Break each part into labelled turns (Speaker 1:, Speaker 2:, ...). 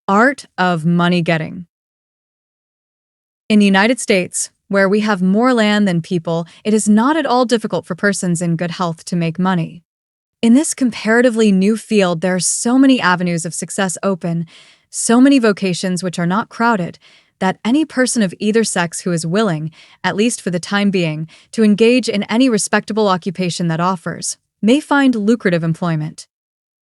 Speaker 1: Art of money getting. In the United States, where we have more land than people, it is not at all difficult for persons in good health to make money. In this comparatively new field, there are so many avenues of success open, so many vocations which are not crowded, that any person of either sex who is willing, at least for the time being, to engage in any respectable occupation that offers, may find lucrative employment.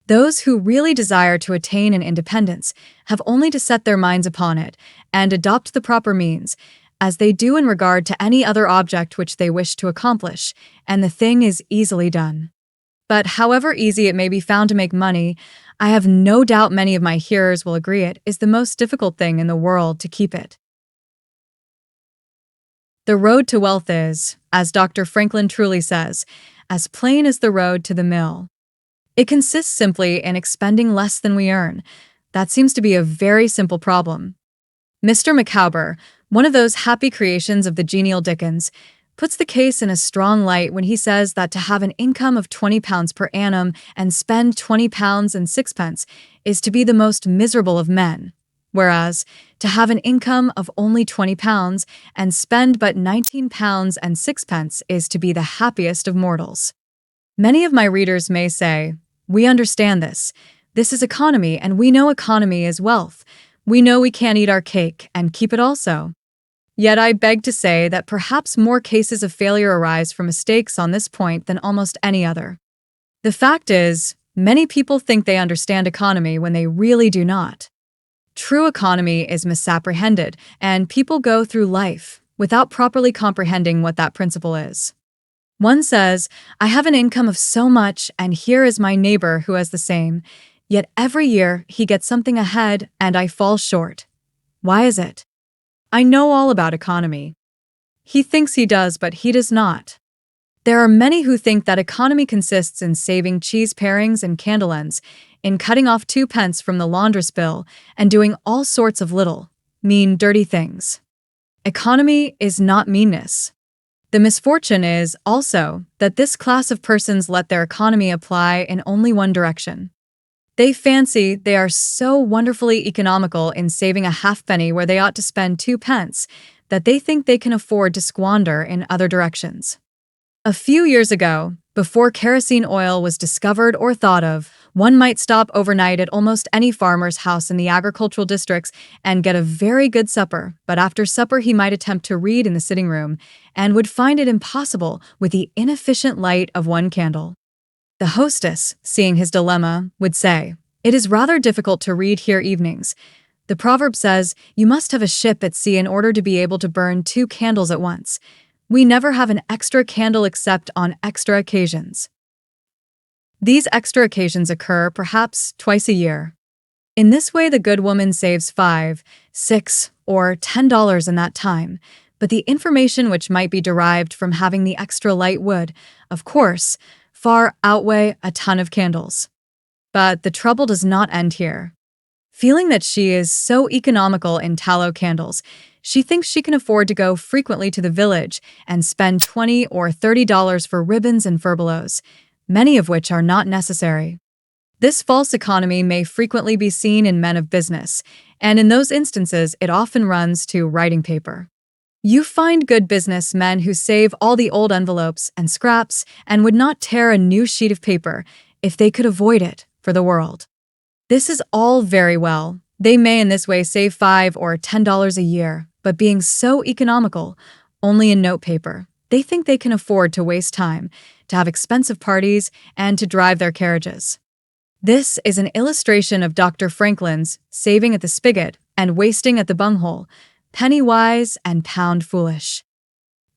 Speaker 1: Those who really desire to attain an independence have only to set their minds upon it and adopt the proper means, as they do in regard to any other object which they wish to accomplish, and the thing is easily done. But however easy it may be found to make money, I have no doubt many of my hearers will agree it is the most difficult thing in the world to keep it. The road to wealth is, as Dr. Franklin truly says, as plain as the road to the mill. It consists simply in expending less than we earn. That seems to be a very simple problem. Mr. Micawber, one of those happy creations of the genial Dickens, puts the case in a strong light when he says that to have an income of £20 per annum and spend £20 and sixpence is to be the most miserable of men, whereas to have an income of only £20 and spend but £19 and sixpence is to be the happiest of mortals. Many of my readers may say, "We understand this. This is economy, and we know economy is wealth. We know we can't eat our cake and keep it also." Yet I beg to say that perhaps more cases of failure arise from mistakes on this point than almost any other. The fact is, many people think they understand economy when they really do not. True economy is misapprehended, and people go through life without properly comprehending what that principle is. One says, "I have an income of so much, and here is my neighbor who has the same, yet every year he gets something ahead and I fall short. Why is it? I know all about economy." He thinks he does, but he does not. There are many who think that economy consists in saving cheese parings and candle ends, in cutting off 2p from the laundress bill, and doing all sorts of little, mean, dirty things. Economy is not meanness. The misfortune is, also, that this class of persons let their economy apply in only one direction. They fancy they are so wonderfully economical in saving a halfpenny where they ought to spend 2p that they think they can afford to squander in other directions. A few years ago, before kerosene oil was discovered or thought of, one might stop overnight at almost any farmer's house in the agricultural districts and get a very good supper, but after supper he might attempt to read in the sitting room and would find it impossible with the inefficient light of one candle. The hostess, seeing his dilemma, would say, "It is rather difficult to read here evenings. The proverb says, 'You must have a ship at sea in order to be able to burn 2 candles at once.' We never have an extra candle except on extra occasions." These extra occasions occur perhaps twice a year. In this way, the good woman saves $5, $6, or $10 in that time, but the information which might be derived from having the extra light would, of course, far outweigh a ton of candles. But the trouble does not end here. Feeling that she is so economical in tallow candles, she thinks she can afford to go frequently to the village and spend $20 or $30 for ribbons and furbelows, many of which are not necessary. This false economy may frequently be seen in men of business, and in those instances it often runs to writing paper. You find good business men who save all the old envelopes and scraps and would not tear a new sheet of paper if they could avoid it for the world. This is all very well. They may in this way save $5 or $10 a year, but being so economical, only in notepaper, they think they can afford to waste time, to have expensive parties, and to drive their carriages. This is an illustration of Dr. Franklin's saving at the spigot and wasting at the bunghole, penny wise and pound foolish.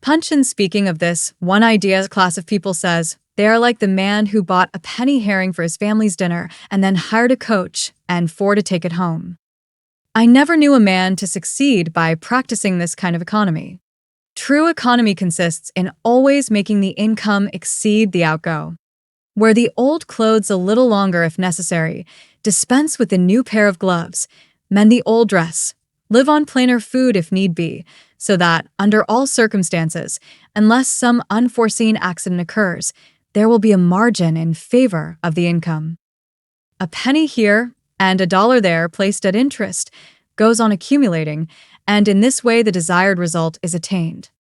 Speaker 1: Punch, in speaking of this one idea class of people, says, "They are like the man who bought a penny herring for his family's dinner and then hired a coach and 4 to take it home." I never knew a man to succeed by practicing this kind of economy. True economy consists in always making the income exceed the outgo. Wear the old clothes a little longer if necessary, dispense with the new pair of gloves, mend the old dress, live on plainer food if need be, so that, under all circumstances, unless some unforeseen accident occurs, there will be a margin in favor of the income. A penny here and a dollar there placed at interest goes on accumulating, and in this way the desired result is attained.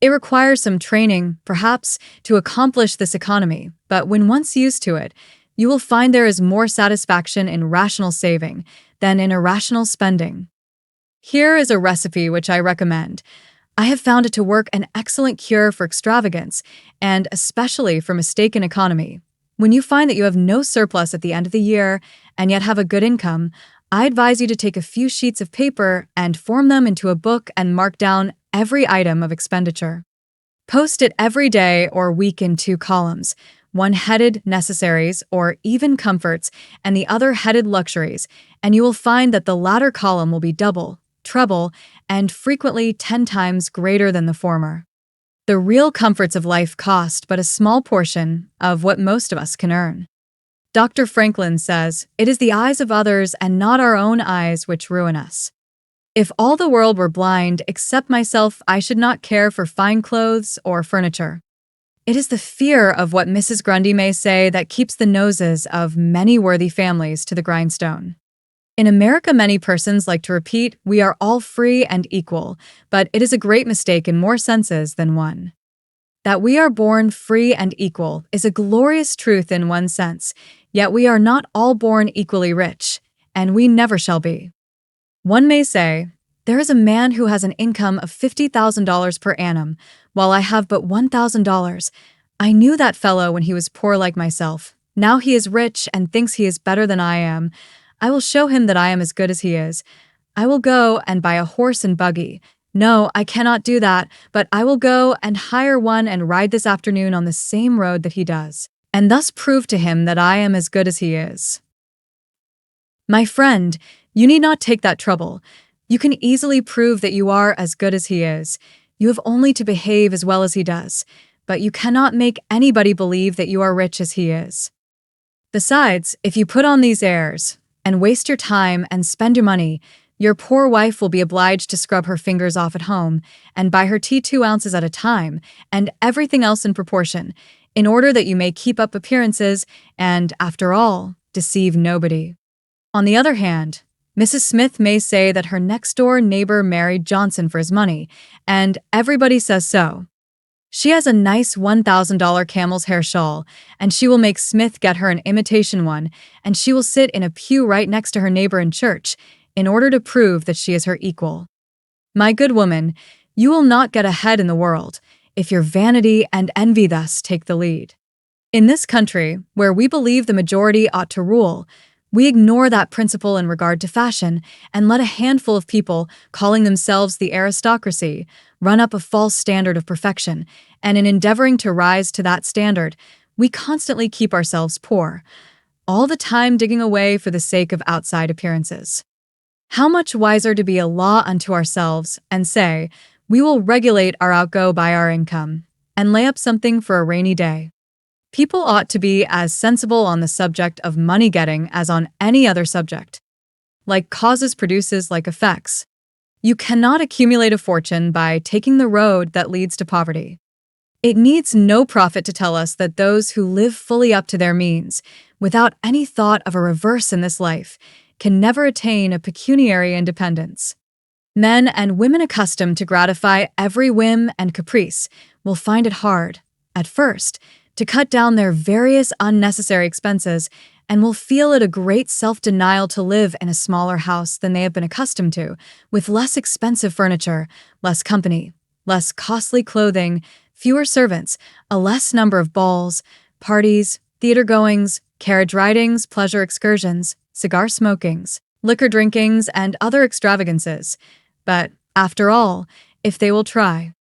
Speaker 1: It requires some training, perhaps, to accomplish this economy, but when once used to it, you will find there is more satisfaction in rational saving than in irrational spending. Here is a recipe which I recommend. I have found it to work an excellent cure for extravagance, and especially for mistaken economy. When you find that you have no surplus at the end of the year and yet have a good income, I advise you to take a few sheets of paper and form them into a book and mark down every item of expenditure. Post it every day or week in 2 columns, one headed necessaries or even comforts and the other headed luxuries, and you will find that the latter column will be double, treble, and frequently 10 times greater than the former. The real comforts of life cost but a small portion of what most of us can earn. Dr. Franklin says, "It is the eyes of others and not our own eyes which ruin us. If all the world were blind except myself, I should not care for fine clothes or furniture." It is the fear of what Mrs. Grundy may say that keeps the noses of many worthy families to the grindstone. In America, many persons like to repeat, "We are all free and equal," but it is a great mistake in more senses than one. That we are born free and equal is a glorious truth in one sense, yet we are not all born equally rich, and we never shall be. One may say, "There is a man who has an income of $50,000 per annum, while I have but $1,000. I knew that fellow when he was poor like myself. Now he is rich and thinks he is better than I am. I will show him that I am as good as he is. I will go and buy a horse and buggy. No, I cannot do that, but I will go and hire one and ride this afternoon on the same road that he does, and thus prove to him that I am as good as he is." My friend, you need not take that trouble. You can easily prove that you are as good as he is. You have only to behave as well as he does, but you cannot make anybody believe that you are rich as he is. Besides, if you put on these airs, and waste your time and spend your money, your poor wife will be obliged to scrub her fingers off at home and buy her tea 2 ounces at a time and everything else in proportion, in order that you may keep up appearances and, after all, deceive nobody. On the other hand, Mrs. Smith may say that her next-door neighbor married Johnson for his money, and everybody says so. She has a nice $1,000 camel's hair shawl, and she will make Smith get her an imitation one, and she will sit in a pew right next to her neighbor in church, in order to prove that she is her equal. My good woman, you will not get ahead in the world, if your vanity and envy thus take the lead. In this country, where we believe the majority ought to rule, we ignore that principle in regard to fashion, and let a handful of people, calling themselves the aristocracy, run up a false standard of perfection, and in endeavoring to rise to that standard, we constantly keep ourselves poor, all the time digging away for the sake of outside appearances. How much wiser to be a law unto ourselves and say, "We will regulate our outgo by our income, and lay up something for a rainy day." People ought to be as sensible on the subject of money-getting as on any other subject. Like causes produces like effects. You cannot accumulate a fortune by taking the road that leads to poverty. It needs no prophet to tell us that those who live fully up to their means, without any thought of a reverse in this life, can never attain a pecuniary independence. Men and women accustomed to gratify every whim and caprice will find it hard, at first, to cut down their various unnecessary expenses, and will feel it a great self-denial to live in a smaller house than they have been accustomed to, with less expensive furniture, less company, less costly clothing, fewer servants, a less number of balls, parties, theater goings, carriage ridings, pleasure excursions, cigar smokings, liquor drinkings, and other extravagances. But, after all, if they will try,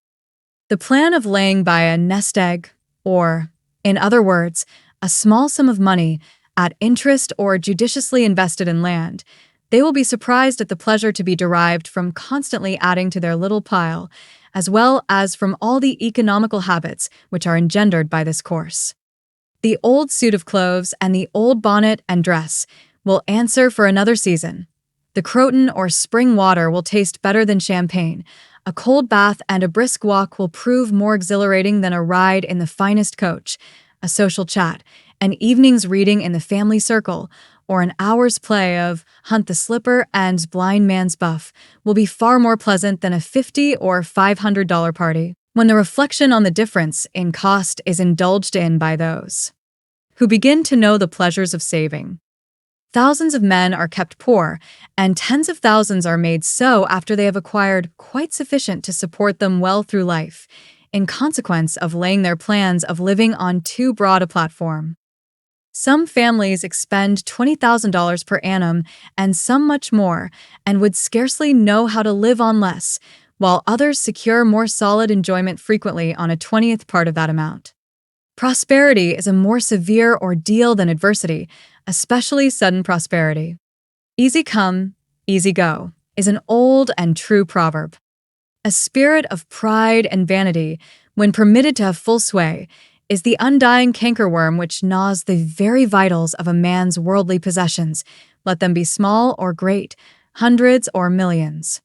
Speaker 1: the plan of laying by a nest egg, or, in other words, a small sum of money, at interest or judiciously invested in land, they will be surprised at the pleasure to be derived from constantly adding to their little pile, as well as from all the economical habits which are engendered by this course. The old suit of clothes and the old bonnet and dress will answer for another season. The Croton or spring water will taste better than champagne. A cold bath and a brisk walk will prove more exhilarating than a ride in the finest coach. A social chat, an evening's reading in the family circle, or an hour's play of Hunt the Slipper and Blind Man's Buff will be far more pleasant than a $50 or $500 party, when the reflection on the difference in cost is indulged in by those who begin to know the pleasures of saving. Thousands of men are kept poor, and tens of thousands are made so after they have acquired quite sufficient to support them well through life, in consequence of laying their plans of living on too broad a platform. Some families expend $20,000 per annum and some much more, and would scarcely know how to live on less, while others secure more solid enjoyment frequently on a 20th part of that amount. Prosperity is a more severe ordeal than adversity, especially sudden prosperity. Easy come, easy go is an old and true proverb. A spirit of pride and vanity, when permitted to have full sway, is the undying cankerworm which gnaws the very vitals of a man's worldly possessions, let them be small or great, hundreds or millions.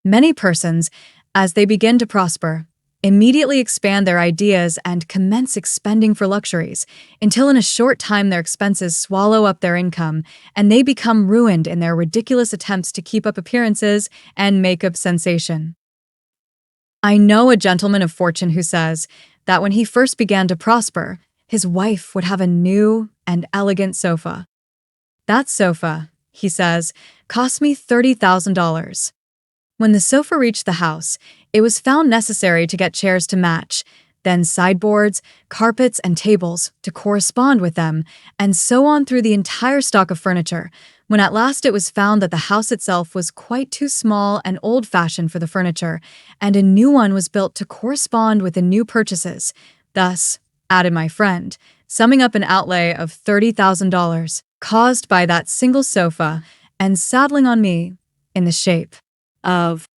Speaker 1: Many persons, as they begin to prosper, immediately expand their ideas and commence expending for luxuries, until in a short time their expenses swallow up their income, and they become ruined in their ridiculous attempts to keep up appearances and make up sensation. I know a gentleman of fortune who says that when he first began to prosper, his wife would have a new and elegant sofa. That sofa, he says, cost me $30,000. When the sofa reached the house, it was found necessary to get chairs to match, then sideboards, carpets, and tables to correspond with them, and so on through the entire stock of furniture, when at last it was found that the house itself was quite too small and old-fashioned for the furniture, and a new one was built to correspond with the new purchases. Thus, added my friend, summing up an outlay of $30,000 caused by that single sofa, and saddling on me, in the shape of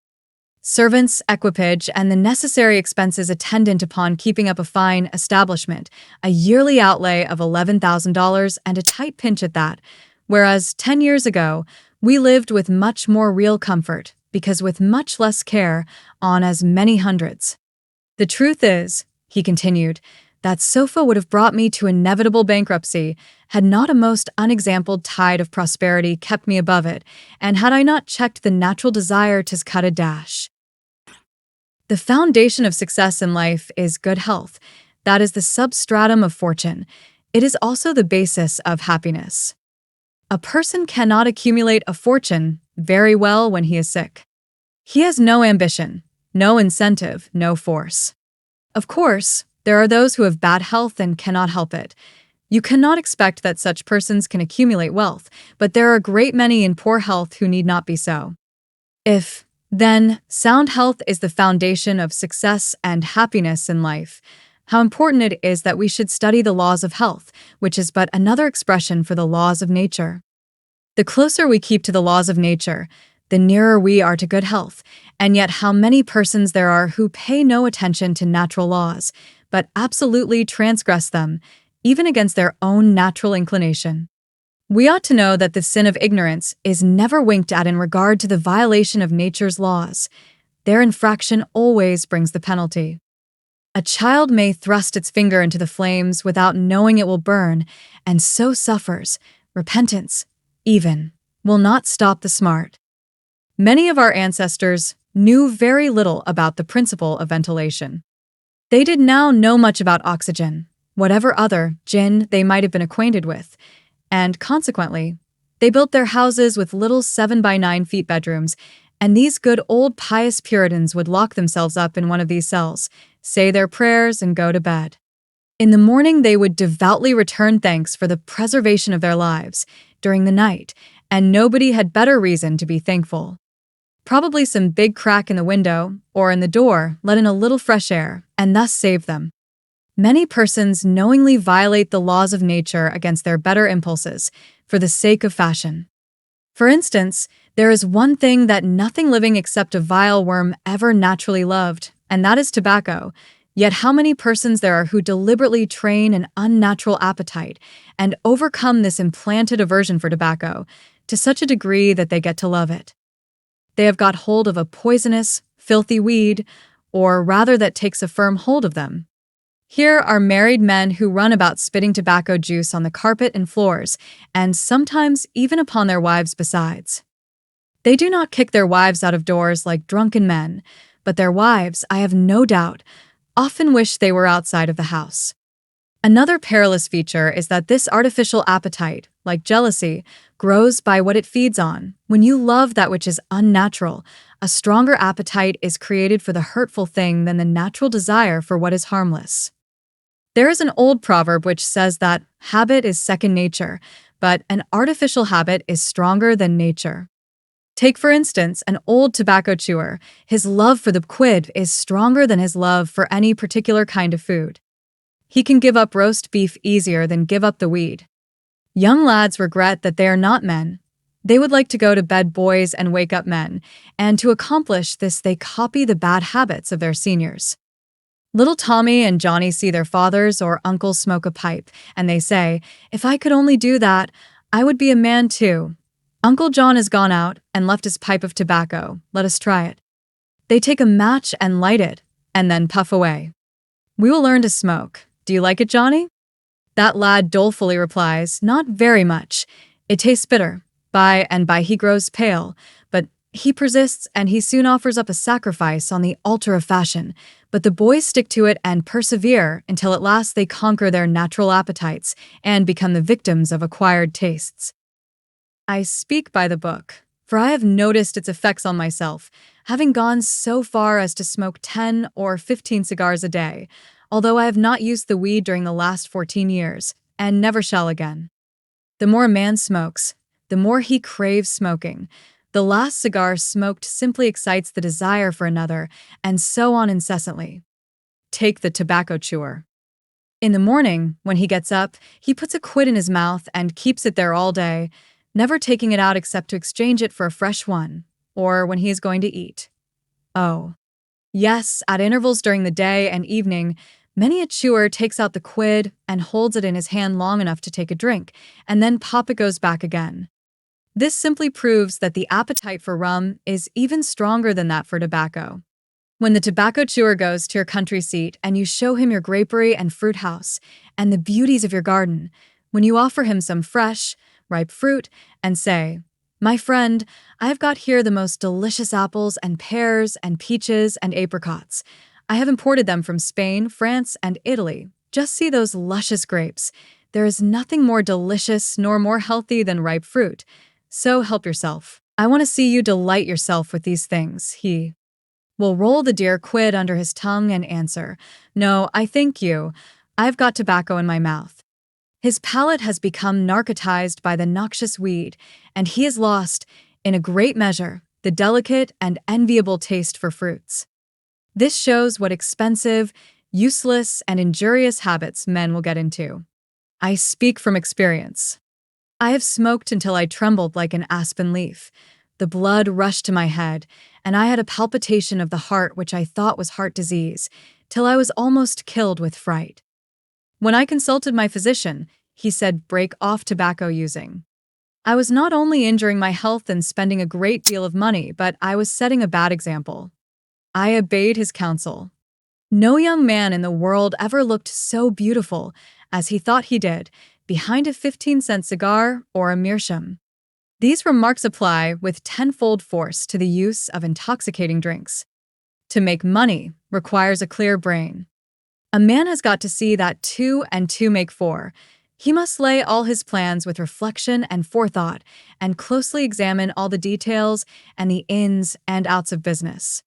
Speaker 1: servants, equipage, and the necessary expenses attendant upon keeping up a fine establishment, a yearly outlay of $11,000 and a tight pinch at that, whereas 10 years ago, we lived with much more real comfort, because with much less care, on as many hundreds. The truth is, he continued, that sofa would have brought me to inevitable bankruptcy had not a most unexampled tide of prosperity kept me above it, and had I not checked the natural desire to cut a dash. The foundation of success in life is good health. That is the substratum of fortune. It is also the basis of happiness. A person cannot accumulate a fortune very well when he is sick. He has no ambition, no incentive, no force. Of course, there are those who have bad health and cannot help it. You cannot expect that such persons can accumulate wealth, but there are a great many in poor health who need not be so. If, then, sound health is the foundation of success and happiness in life, how important it is that we should study the laws of health, which is but another expression for the laws of nature. The closer we keep to the laws of nature, the nearer we are to good health, and yet how many persons there are who pay no attention to natural laws, but absolutely transgress them, even against their own natural inclination. We ought to know that the sin of ignorance is never winked at in regard to the violation of nature's laws. Their infraction always brings the penalty. A child may thrust its finger into the flames without knowing it will burn, and so suffers. Repentance, even, will not stop the smart. Many of our ancestors knew very little about the principle of ventilation. They did now know much about oxygen, whatever other gin they might have been acquainted with, and consequently, they built their houses with little 7 by 9 feet bedrooms, and these good old pious Puritans would lock themselves up in one of these cells, say their prayers, and go to bed. In the morning they would devoutly return thanks for the preservation of their lives during the night, and nobody had better reason to be thankful. Probably some big crack in the window or in the door let in a little fresh air, and thus saved them. Many persons knowingly violate the laws of nature against their better impulses, for the sake of fashion. For instance, there is one thing that nothing living except a vile worm ever naturally loved, and that is tobacco. Yet how many persons there are who deliberately train an unnatural appetite and overcome this implanted aversion for tobacco to such a degree that they get to love it. They have got hold of a poisonous, filthy weed, or rather that takes a firm hold of them. Here are married men who run about spitting tobacco juice on the carpet and floors, and sometimes even upon their wives besides. They do not kick their wives out of doors like drunken men, but their wives, I have no doubt, often wish they were outside of the house. Another perilous feature is that this artificial appetite, like jealousy, grows by what it feeds on. When you love that which is unnatural, a stronger appetite is created for the hurtful thing than the natural desire for what is harmless. There is an old proverb which says that habit is second nature, but an artificial habit is stronger than nature. Take, for instance, an old tobacco chewer. His love for the quid is stronger than his love for any particular kind of food. He can give up roast beef easier than give up the weed. Young lads regret that they are not men. They would like to go to bed boys and wake up men, and to accomplish this they copy the bad habits of their seniors. Little Tommy and Johnny see their fathers or uncles smoke a pipe, and they say, "If I could only do that, I would be a man too." Uncle John has gone out and left his pipe of tobacco. Let us try it. They take a match and light it, and then puff away. "We will learn to smoke. Do you like it, Johnny?" That lad dolefully replies, "Not very much. It tastes bitter." By and by he grows pale, but he persists, and he soon offers up a sacrifice on the altar of fashion. But the boys stick to it and persevere until at last they conquer their natural appetites and become the victims of acquired tastes. I speak by the book, for I have noticed its effects on myself, having gone so far as to smoke 10 or 15 cigars a day, although I have not used the weed during the last 14 years, and never shall again. The more a man smokes, the more he craves smoking. The last cigar smoked simply excites the desire for another, and so on incessantly. Take the tobacco chewer. In the morning, when he gets up, he puts a quid in his mouth and keeps it there all day, never taking it out except to exchange it for a fresh one, or when he is going to eat. Oh, yes, at intervals during the day and evening, many a chewer takes out the quid and holds it in his hand long enough to take a drink, and then pop it goes back again. This simply proves that the appetite for rum is even stronger than that for tobacco. When the tobacco chewer goes to your country seat and you show him your grapery and fruit house and the beauties of your garden, when you offer him some fresh, ripe fruit and say, "My friend, I have got here the most delicious apples and pears and peaches and apricots. I have imported them from Spain, France, and Italy. Just see those luscious grapes. There is nothing more delicious nor more healthy than ripe fruit. So help yourself. I want to see you delight yourself with these things." He will roll the dear quid under his tongue and answer, "No, I thank you. I've got tobacco in my mouth." His palate has become narcotized by the noxious weed, and he has lost, in a great measure, the delicate and enviable taste for fruits. This shows what expensive, useless, and injurious habits men will get into. I speak from experience. I have smoked until I trembled like an aspen leaf. The blood rushed to my head, and I had a palpitation of the heart which I thought was heart disease, till I was almost killed with fright. When I consulted my physician, he said break off tobacco using. I was not only injuring my health and spending a great deal of money, but I was setting a bad example. I obeyed his counsel. No young man in the world ever looked so beautiful as he thought he did, behind a 15-cent cigar or a meerschaum. These remarks apply with tenfold force to the use of intoxicating drinks. To make money requires a clear brain. A man has got to see that 2 and 2 make 4. He must lay all his plans with reflection and forethought, and closely examine all the details and the ins and outs of business.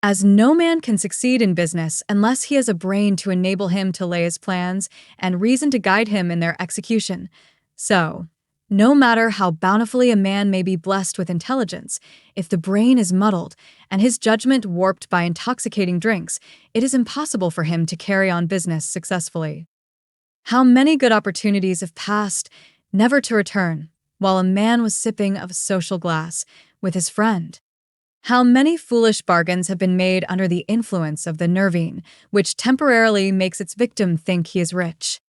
Speaker 1: As no man can succeed in business unless he has a brain to enable him to lay his plans and reason to guide him in their execution, so, no matter how bountifully a man may be blessed with intelligence, if the brain is muddled and his judgment warped by intoxicating drinks, it is impossible for him to carry on business successfully. How many good opportunities have passed, never to return, while a man was sipping of a social glass with his friend? How many foolish bargains have been made under the influence of the nervine, which temporarily makes its victim think he is rich?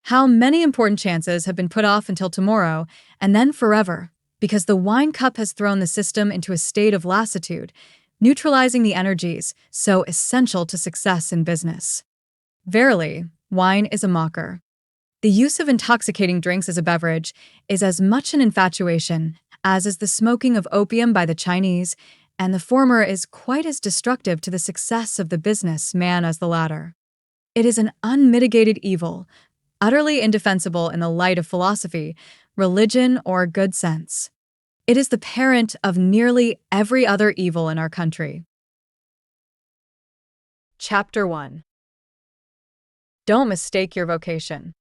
Speaker 1: How many important chances have been put off until tomorrow, and then forever, because the wine cup has thrown the system into a state of lassitude, neutralizing the energies so essential to success in business. Verily, wine is a mocker. The use of intoxicating drinks as a beverage is as much an infatuation as is the smoking of opium by the Chinese, and the former is quite as destructive to the success of the business man as the latter. It is an unmitigated evil, utterly indefensible in the light of philosophy, religion, or good sense. It is the parent of nearly every other evil in our country. Chapter 1. Don't mistake your vocation.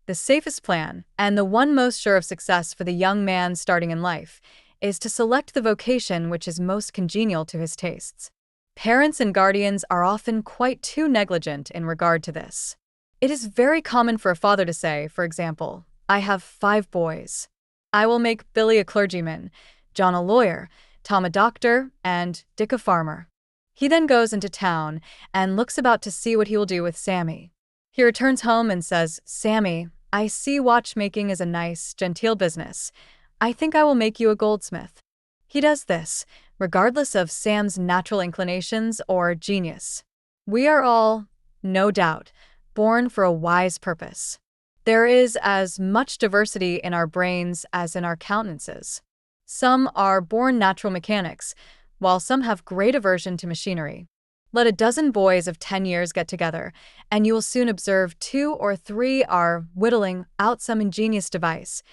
Speaker 1: The safest plan, and the one most sure of success for the young man starting in life, is to select the vocation which is most congenial to his tastes. Parents and guardians are often quite too negligent in regard to this. It is very common for a father to say, for example, "I have 5 boys. I will make Billy a clergyman, John a lawyer, Tom a doctor, and Dick a farmer." He then goes into town and looks about to see what he will do with Sammy. He returns home and says, "Sammy, I see watchmaking is a nice, genteel business. I think I will make you a goldsmith." He does this, regardless of Sam's natural inclinations or genius. We are all, no doubt, born for a wise purpose. There is as much diversity in our brains as in our countenances. Some are born natural mechanics, while some have great aversion to machinery. Let a dozen boys of 10 years get together, and you will soon observe 2 or 3 are whittling out some ingenious device,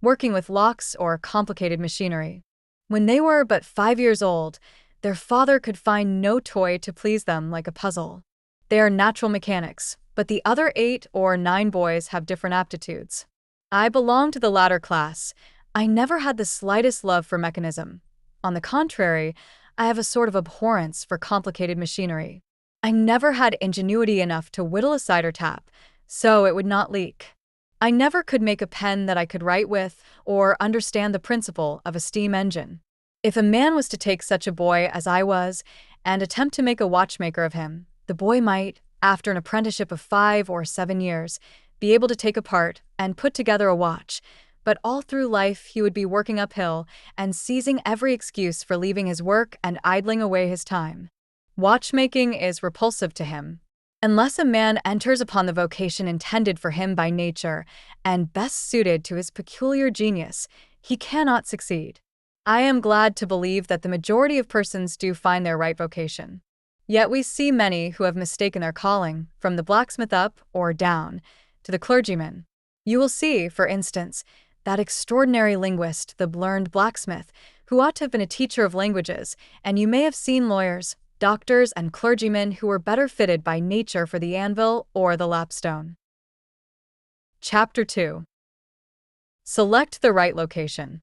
Speaker 1: working with locks or complicated machinery. When they were but 5 years old, their father could find no toy to please them like a puzzle. They are natural mechanics, but the other 8 or 9 boys have different aptitudes. I belong to the latter class. I never had the slightest love for mechanism. On the contrary, I have a sort of abhorrence for complicated machinery. I never had ingenuity enough to whittle a cider tap, so it would not leak. I never could make a pen that I could write with or understand the principle of a steam engine. If a man was to take such a boy as I was and attempt to make a watchmaker of him, the boy might, after an apprenticeship of 5 or 7 years, be able to take apart and put together a watch, but all through life he would be working uphill and seizing every excuse for leaving his work and idling away his time. Watchmaking is repulsive to him. Unless a man enters upon the vocation intended for him by nature and best suited to his peculiar genius, he cannot succeed. I am glad to believe that the majority of persons do find their right vocation. Yet we see many who have mistaken their calling, from the blacksmith up, or down, to the clergyman. You will see, for instance, that extraordinary linguist, the learned blacksmith, who ought to have been a teacher of languages, and you may have seen lawyers, doctors, and clergymen who were better fitted by nature for the anvil or the lapstone. Chapter 2. Select the right location.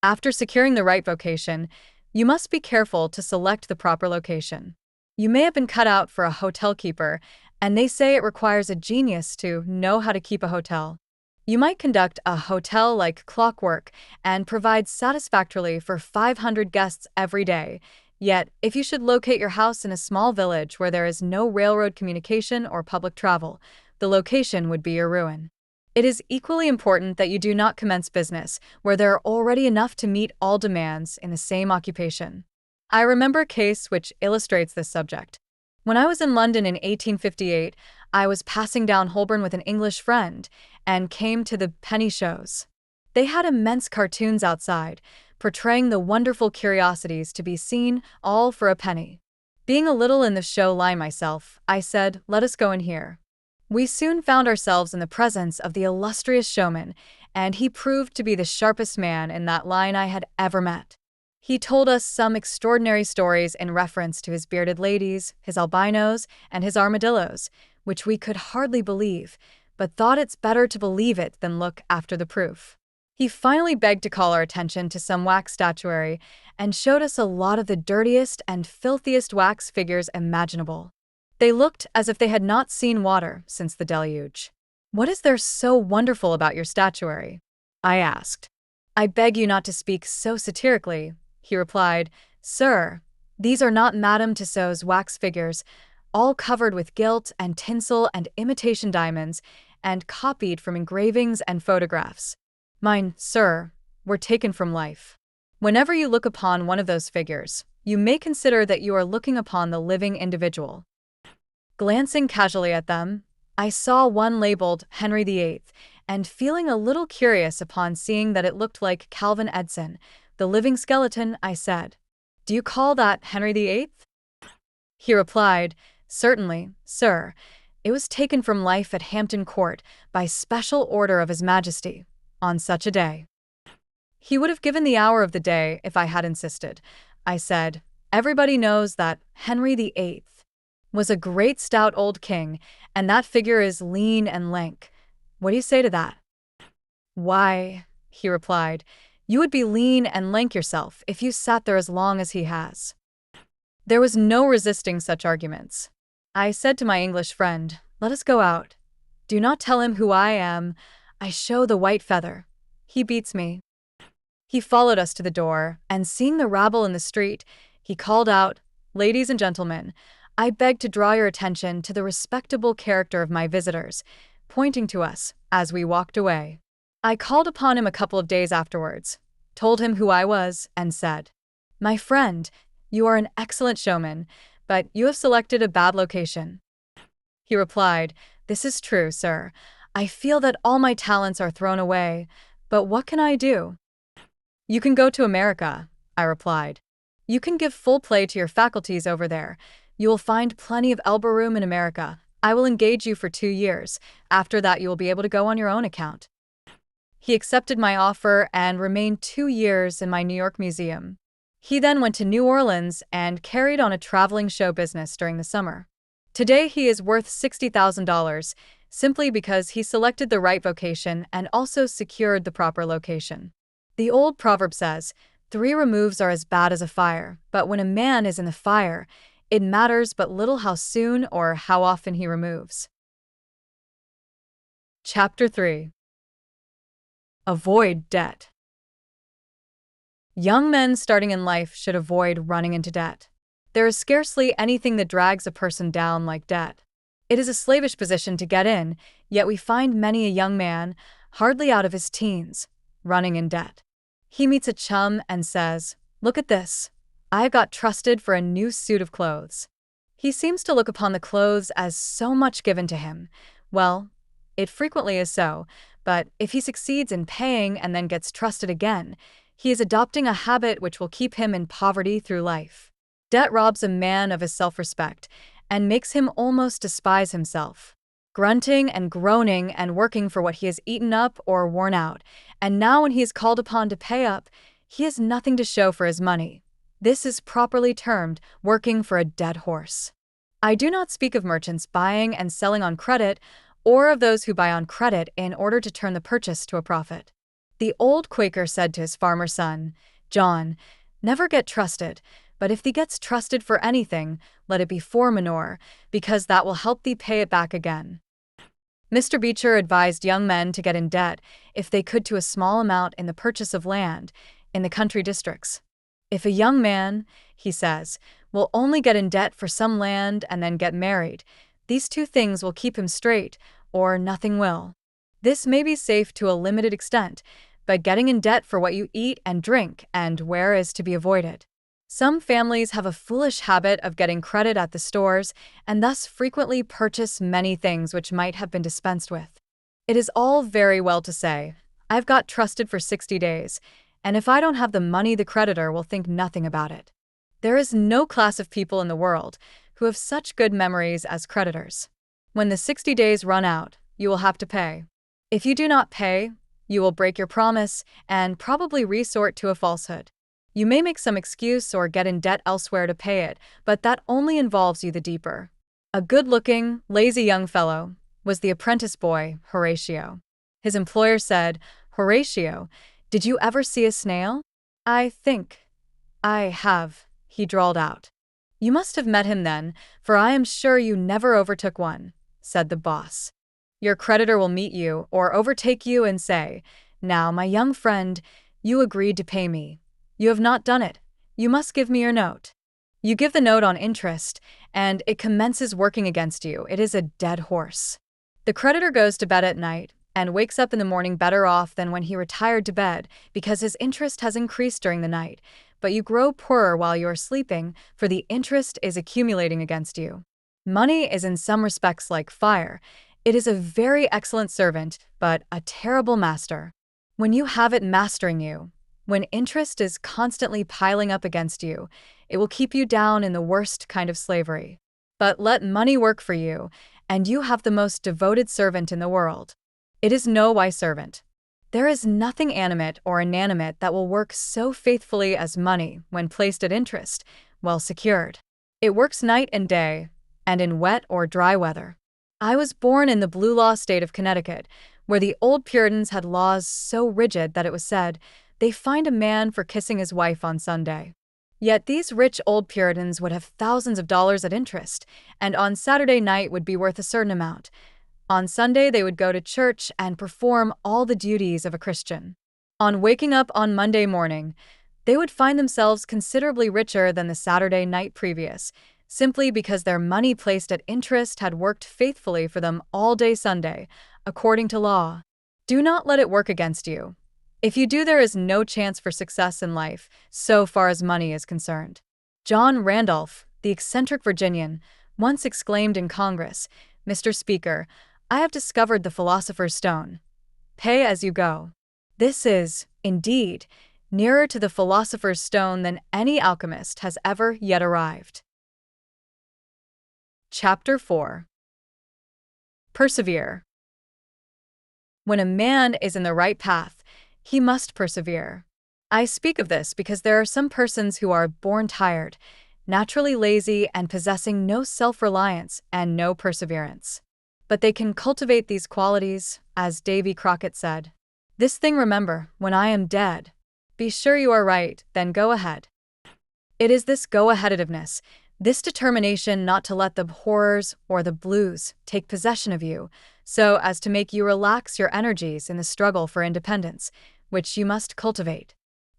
Speaker 1: After securing the right vocation, you must be careful to select the proper location. You may have been cut out for a hotel keeper, and they say it requires a genius to know how to keep a hotel. You might conduct a hotel like clockwork and provide satisfactorily for 500 guests every day. Yet, if you should locate your house in a small village where there is no railroad communication or public travel, the location would be your ruin. It is equally important that you do not commence business where there are already enough to meet all demands in the same occupation. I remember a case which illustrates this subject. When I was in London in 1858, I was passing down Holborn with an English friend and came to the penny shows. They had immense cartoons outside, portraying the wonderful curiosities to be seen, all for a penny. Being a little in the show line myself, I said, "Let us go in here." We soon found ourselves in the presence of the illustrious showman, and he proved to be the sharpest man in that line I had ever met. He told us some extraordinary stories in reference to his bearded ladies, his albinos, and his armadillos, which we could hardly believe, but thought it's better to believe it than look after the proof. He finally begged to call our attention to some wax statuary and showed us a lot of the dirtiest and filthiest wax figures imaginable. They looked as if they had not seen water since the deluge. "What is there so wonderful about your statuary?" I asked. "I beg you not to speak so satirically," he replied. "Sir, these are not Madame Tussauds wax figures, all covered with gilt and tinsel and imitation diamonds, and copied from engravings and photographs. Mine, sir, were taken from life. Whenever you look upon one of those figures, you may consider that you are looking upon the living individual." Glancing casually at them, I saw one labeled Henry VIII, and feeling a little curious upon seeing that it looked like Calvin Edson, the living skeleton, I said, "Do you call that Henry VIII?" He replied, "Certainly, sir. It was taken from life at Hampton Court by special order of His Majesty, on such a day." He would have given the hour of the day if I had insisted. I said, "Everybody knows that Henry VIII was a great stout old king, and that figure is lean and lank. What do you say to that?" "Why," he replied, "you would be lean and lank yourself if you sat there as long as he has." There was no resisting such arguments. I said to my English friend, "Let us go out. Do not tell him who I am. I show the white feather. He beats me." He followed us to the door, and seeing the rabble in the street, he called out, "Ladies and gentlemen, I beg to draw your attention to the respectable character of my visitors," pointing to us as we walked away. I called upon him a couple of days afterwards, told him who I was, and said, "My friend, you are an excellent showman, but you have selected a bad location." He replied, "This is true, sir. I feel that all my talents are thrown away, but what can I do?" "You can go to America," I replied. "You can give full play to your faculties over there. You will find plenty of elbow room in America. I will engage you for 2 years. After that, you will be able to go on your own account." He accepted my offer and remained 2 years in my New York museum. He then went to New Orleans and carried on a traveling show business during the summer. Today, he is worth $60,000 simply because he selected the right vocation and also secured the proper location. The old proverb says, 3 removes are as bad as a fire, but when a man is in the fire, it matters but little how soon or how often he removes. Chapter 3. Avoid debt. Young men starting in life should avoid running into debt. There is scarcely anything that drags a person down like debt. It is a slavish position to get in, yet we find many a young man, hardly out of his teens, running in debt. He meets a chum and says, "Look at this. I got trusted for a new suit of clothes." He seems to look upon the clothes as so much given to him. Well, it frequently is so, but if he succeeds in paying and then gets trusted again, he is adopting a habit which will keep him in poverty through life. Debt robs a man of his self-respect and makes him almost despise himself. Grunting and groaning and working for what he has eaten up or worn out, and now when he is called upon to pay up, he has nothing to show for his money. This is properly termed working for a dead horse. I do not speak of merchants buying and selling on credit, or of those who buy on credit in order to turn the purchase to a profit. The old Quaker said to his farmer son, "John, never get trusted, but if thee gets trusted for anything, let it be for manure, because that will help thee pay it back again." Mr. Beecher advised young men to get in debt, if they could, to a small amount in the purchase of land in the country districts. "If a young man," he says, "will only get in debt for some land and then get married, these 2 things will keep him straight, or nothing will." This may be safe to a limited extent, but getting in debt for what you eat and drink and wear is to be avoided. Some families have a foolish habit of getting credit at the stores and thus frequently purchase many things which might have been dispensed with. It is all very well to say, "I've got trusted for 60 days, and if I don't have the money, the creditor will think nothing about it." There is no class of people in the world who have such good memories as creditors. When the 60 days run out, you will have to pay. If you do not pay, you will break your promise and probably resort to a falsehood. You may make some excuse or get in debt elsewhere to pay it, but that only involves you the deeper. A good-looking, lazy young fellow was the apprentice boy, Horatio. His employer said, "Horatio, did you ever see a snail?" "I think I have," he drawled out. "You must have met him then, for I am sure you never overtook one," said the boss. Your creditor will meet you or overtake you and say, "Now, my young friend, you agreed to pay me. You have not done it. You must give me your note." You give the note on interest, and it commences working against you. It is a dead horse. The creditor goes to bed at night and wakes up in the morning better off than when he retired to bed, because his interest has increased during the night, but you grow poorer while you are sleeping, for the interest is accumulating against you. Money is in some respects like fire. It is a very excellent servant, but a terrible master. When you have it mastering you, when interest is constantly piling up against you, it will keep you down in the worst kind of slavery. But let money work for you, and you have the most devoted servant in the world. It is no wise servant. There is nothing animate or inanimate that will work so faithfully as money when placed at interest, well secured. It works night and day, and in wet or dry weather. I was born in the blue law state of Connecticut, where the old Puritans had laws so rigid that it was said, they fined a man for kissing his wife on Sunday. Yet these rich old Puritans would have thousands of dollars at interest, and on Saturday night would be worth a certain amount. On Sunday, they would go to church and perform all the duties of a Christian. On waking up on Monday morning, they would find themselves considerably richer than the Saturday night previous, simply because their money placed at interest had worked faithfully for them all day Sunday, according to law. Do not let it work against you. If you do, there is no chance for success in life, so far as money is concerned. John Randolph, the eccentric Virginian, once exclaimed in Congress, "Mr. Speaker, I have discovered the philosopher's stone. Pay as you go." This is, indeed, nearer to the philosopher's stone than any alchemist has ever yet arrived. Chapter 4. Persevere. When a man is in the right path, he must persevere. I speak of this because there are some persons who are born tired, naturally lazy, and possessing no self-reliance and no perseverance. But they can cultivate these qualities, as Davy Crockett said. "This thing remember, when I am dead." Be sure you are right, then go ahead. It is this go-aheaditiveness, this determination not to let the horrors or the blues take possession of you, so as to make you relax your energies in the struggle for independence, which you must cultivate.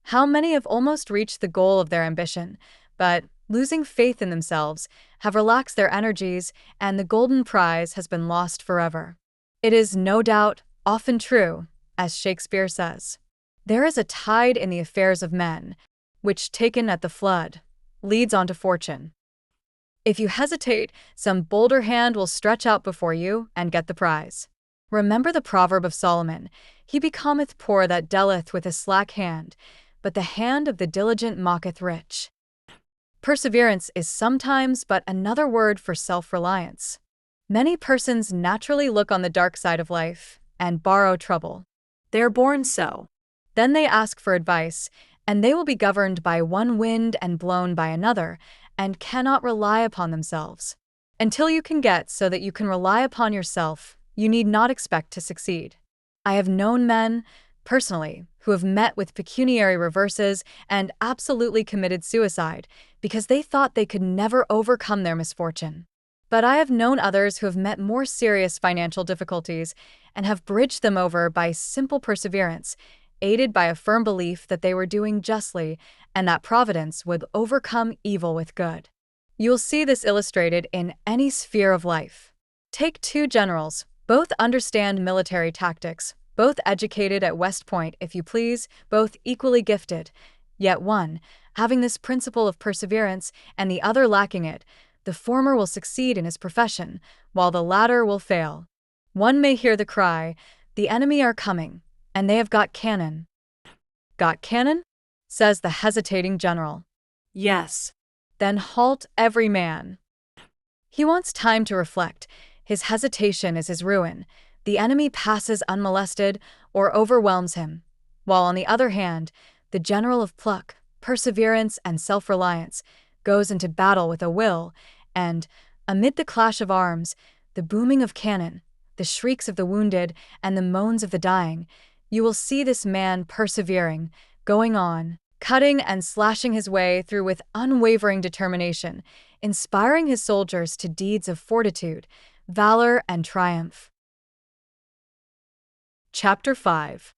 Speaker 1: How many have almost reached the goal of their ambition, but, losing faith in themselves, have relaxed their energies, and the golden prize has been lost forever. It is, no doubt, often true, as Shakespeare says, "There is a tide in the affairs of men, which, taken at the flood, leads on to fortune." If you hesitate, some bolder hand will stretch out before you and get the prize. Remember the proverb of Solomon, "He becometh poor that dealeth with a slack hand, but the hand of the diligent mocketh rich." Perseverance is sometimes but another word for self-reliance. Many persons naturally look on the dark side of life and borrow trouble. They are born so. Then they ask for advice, and they will be governed by one wind and blown by another, and cannot rely upon themselves. Until you can get so that you can rely upon yourself, you need not expect to succeed. I have known men, personally, who have met with pecuniary reverses and absolutely committed suicide because they thought they could never overcome their misfortune. But I have known others who have met more serious financial difficulties and have bridged them over by simple perseverance, aided by a firm belief that they were doing justly and that Providence would overcome evil with good. You will see this illustrated in any sphere of life. Take two generals, both understand military tactics, both educated at West Point, if you please, both equally gifted, yet one, having this principle of perseverance and the other lacking it, the former will succeed in his profession, while the latter will fail. One may hear the cry, "The enemy are coming, and they have got cannon." "Got cannon?" says the hesitating general. "Yes." "Then halt every man." He wants time to reflect. His hesitation is his ruin. The enemy passes unmolested or overwhelms him, while on the other hand, the general of pluck, perseverance, and self-reliance goes into battle with a will, and, amid the clash of arms, the booming of cannon, the shrieks of the wounded, and the moans of the dying, you will see this man persevering, going on, cutting and slashing his way through with unwavering determination, inspiring his soldiers to deeds of fortitude, valor, and triumph. Chapter 5.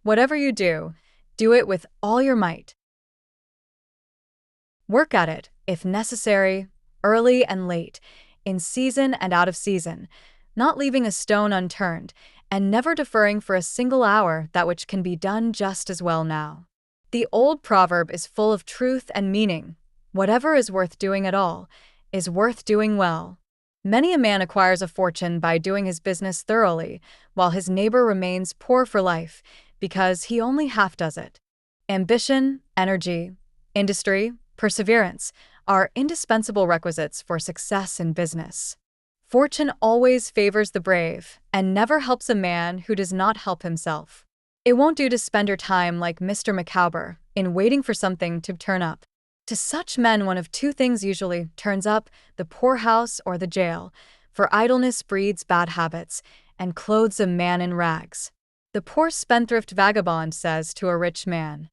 Speaker 1: Whatever you do, do it with all your might. Work at it, if necessary, early and late, in season and out of season, not leaving a stone unturned, and never deferring for a single hour that which can be done just as well now. The old proverb is full of truth and meaning. Whatever is worth doing at all, is worth doing well. Many a man acquires a fortune by doing his business thoroughly, while his neighbor remains poor for life because he only half does it. Ambition, energy, industry, perseverance are indispensable requisites for success in business. Fortune always favors the brave and never helps a man who does not help himself. It won't do to spend your time like Mr. Micawber in waiting for something to turn up. To such men, one of two things usually turns up: the poorhouse or the jail, for idleness breeds bad habits and clothes a man in rags. The poor spendthrift vagabond says to a rich man,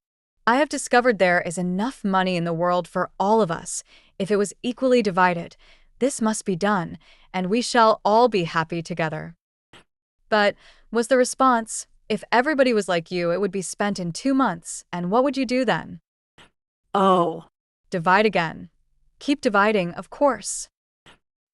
Speaker 1: "I have discovered there is enough money in the world for all of us. If it was equally divided, this must be done, and we shall all be happy together." But was the response, "If everybody was like you, it would be spent in 2 months, and what would you do then?"
Speaker 2: Oh.
Speaker 1: Divide again. Keep dividing, of course.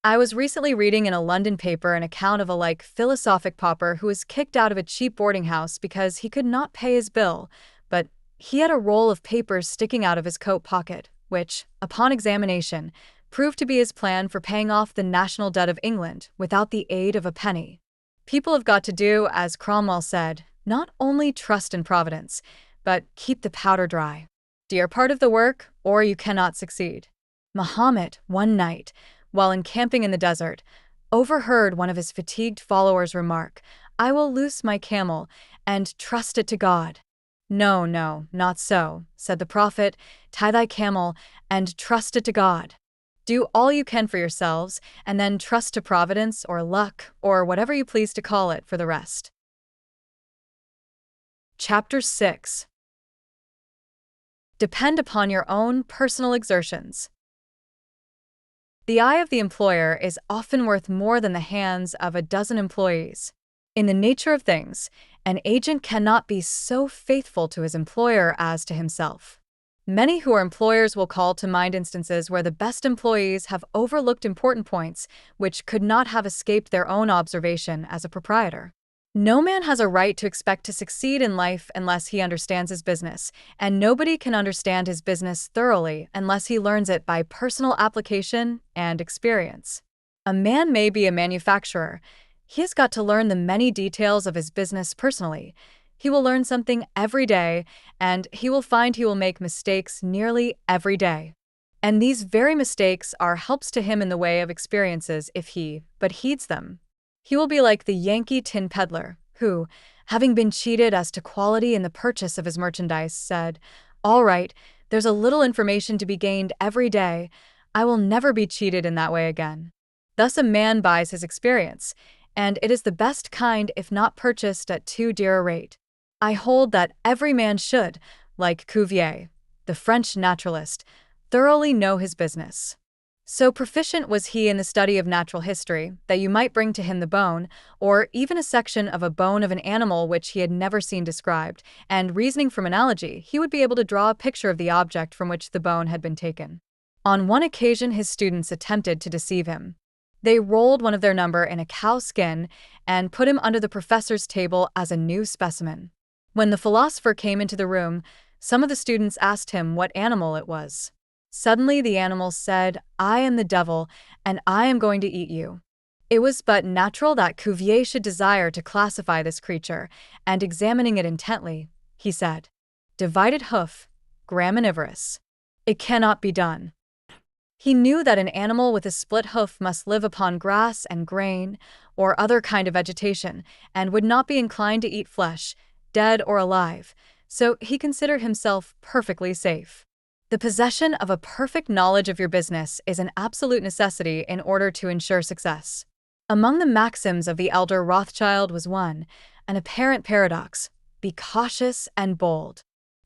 Speaker 1: I was recently reading in a London paper an account of a philosophic pauper who was kicked out of a cheap boarding house because he could not pay his bill, but he had a roll of papers sticking out of his coat pocket, which, upon examination, proved to be his plan for paying off the national debt of England without the aid of a penny. People have got to do, as Cromwell said, not only trust in Providence, but keep the powder dry. Do your part of the work, or you cannot succeed. Muhammad, one night, while encamping in the desert, overheard one of his fatigued followers remark, "I will loose my camel and trust it to God." "No, no, not so," said the Prophet. "Tie thy camel and trust it to God. Do all you can for yourselves, and then trust to Providence or luck, or whatever you please to call it, for the rest." Chapter 6. Depend upon your own personal exertions. The eye of the employer is often worth more than the hands of a dozen employees. In the nature of things, an agent cannot be so faithful to his employer as to himself. Many who are employers will call to mind instances where the best employees have overlooked important points which could not have escaped their own observation as a proprietor. No man has a right to expect to succeed in life unless he understands his business, and nobody can understand his business thoroughly unless he learns it by personal application and experience. A man may be a manufacturer. He has got to learn the many details of his business personally. He will learn something every day, and he will find he will make mistakes nearly every day. And these very mistakes are helps to him in the way of experiences if he but heeds them. He will be like the Yankee tin peddler, who, having been cheated as to quality in the purchase of his merchandise, said, "All right, there's a little information to be gained every day. I will never be cheated in that way again." Thus a man buys his experience, and it is the best kind if not purchased at too dear a rate. I hold that every man should, like Cuvier, the French naturalist, thoroughly know his business. So proficient was he in the study of natural history that you might bring to him the bone, or even a section of a bone of an animal which he had never seen described, and reasoning from analogy, he would be able to draw a picture of the object from which the bone had been taken. On one occasion his students attempted to deceive him. They rolled one of their number in a cow skin and put him under the professor's table as a new specimen. When the philosopher came into the room, some of the students asked him what animal it was. Suddenly the animal said, "I am the devil, and I am going to eat you." It was but natural that Cuvier should desire to classify this creature, and examining it intently, he said, "Divided hoof, graminivorous. It cannot be done." He knew that an animal with a split hoof must live upon grass and grain, or other kind of vegetation, and would not be inclined to eat flesh, dead or alive, so he considered himself perfectly safe. The possession of a perfect knowledge of your business is an absolute necessity in order to ensure success. Among the maxims of the elder Rothschild was one, an apparent paradox: be cautious and bold.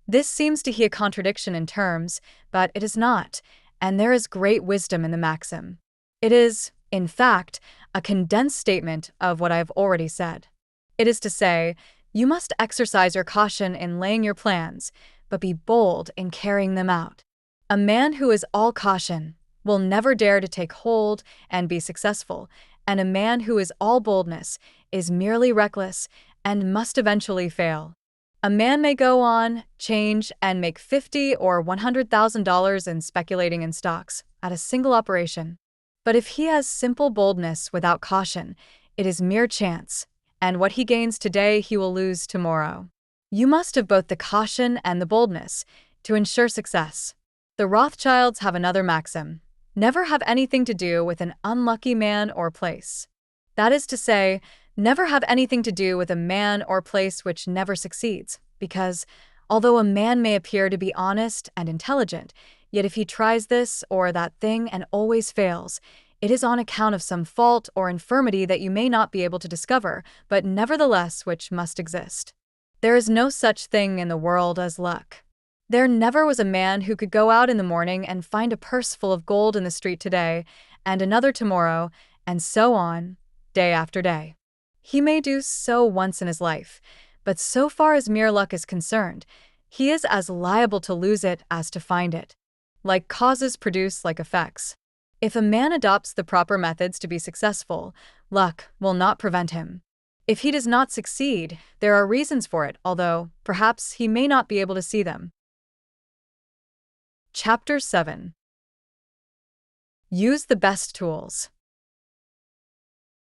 Speaker 1: This seems to be a contradiction in terms, but it is not, and there is great wisdom in the maxim. It is, in fact, a condensed statement of what I have already said. It is to say, you must exercise your caution in laying your plans, but be bold in carrying them out. A man who is all caution will never dare to take hold and be successful, and a man who is all boldness is merely reckless and must eventually fail. A man may go on, change, and make $50,000 or $100,000 in speculating in stocks at a single operation. But if he has simple boldness without caution, it is mere chance, and what he gains today he will lose tomorrow. You must have both the caution and the boldness to ensure success. The Rothschilds have another maxim: never have anything to do with an unlucky man or place. That is to say, never have anything to do with a man or place which never succeeds, because, although a man may appear to be honest and intelligent, yet if he tries this or that thing and always fails, it is on account of some fault or infirmity that you may not be able to discover, but nevertheless which must exist. There is no such thing in the world as luck. There never was a man who could go out in the morning and find a purse full of gold in the street today, and another tomorrow, and so on, day after day. He may do so once in his life, but so far as mere luck is concerned, he is as liable to lose it as to find it. Like causes produce like effects. If a man adopts the proper methods to be successful, luck will not prevent him. If he does not succeed, there are reasons for it, although perhaps he may not be able to see them. Chapter 7. Use the best tools.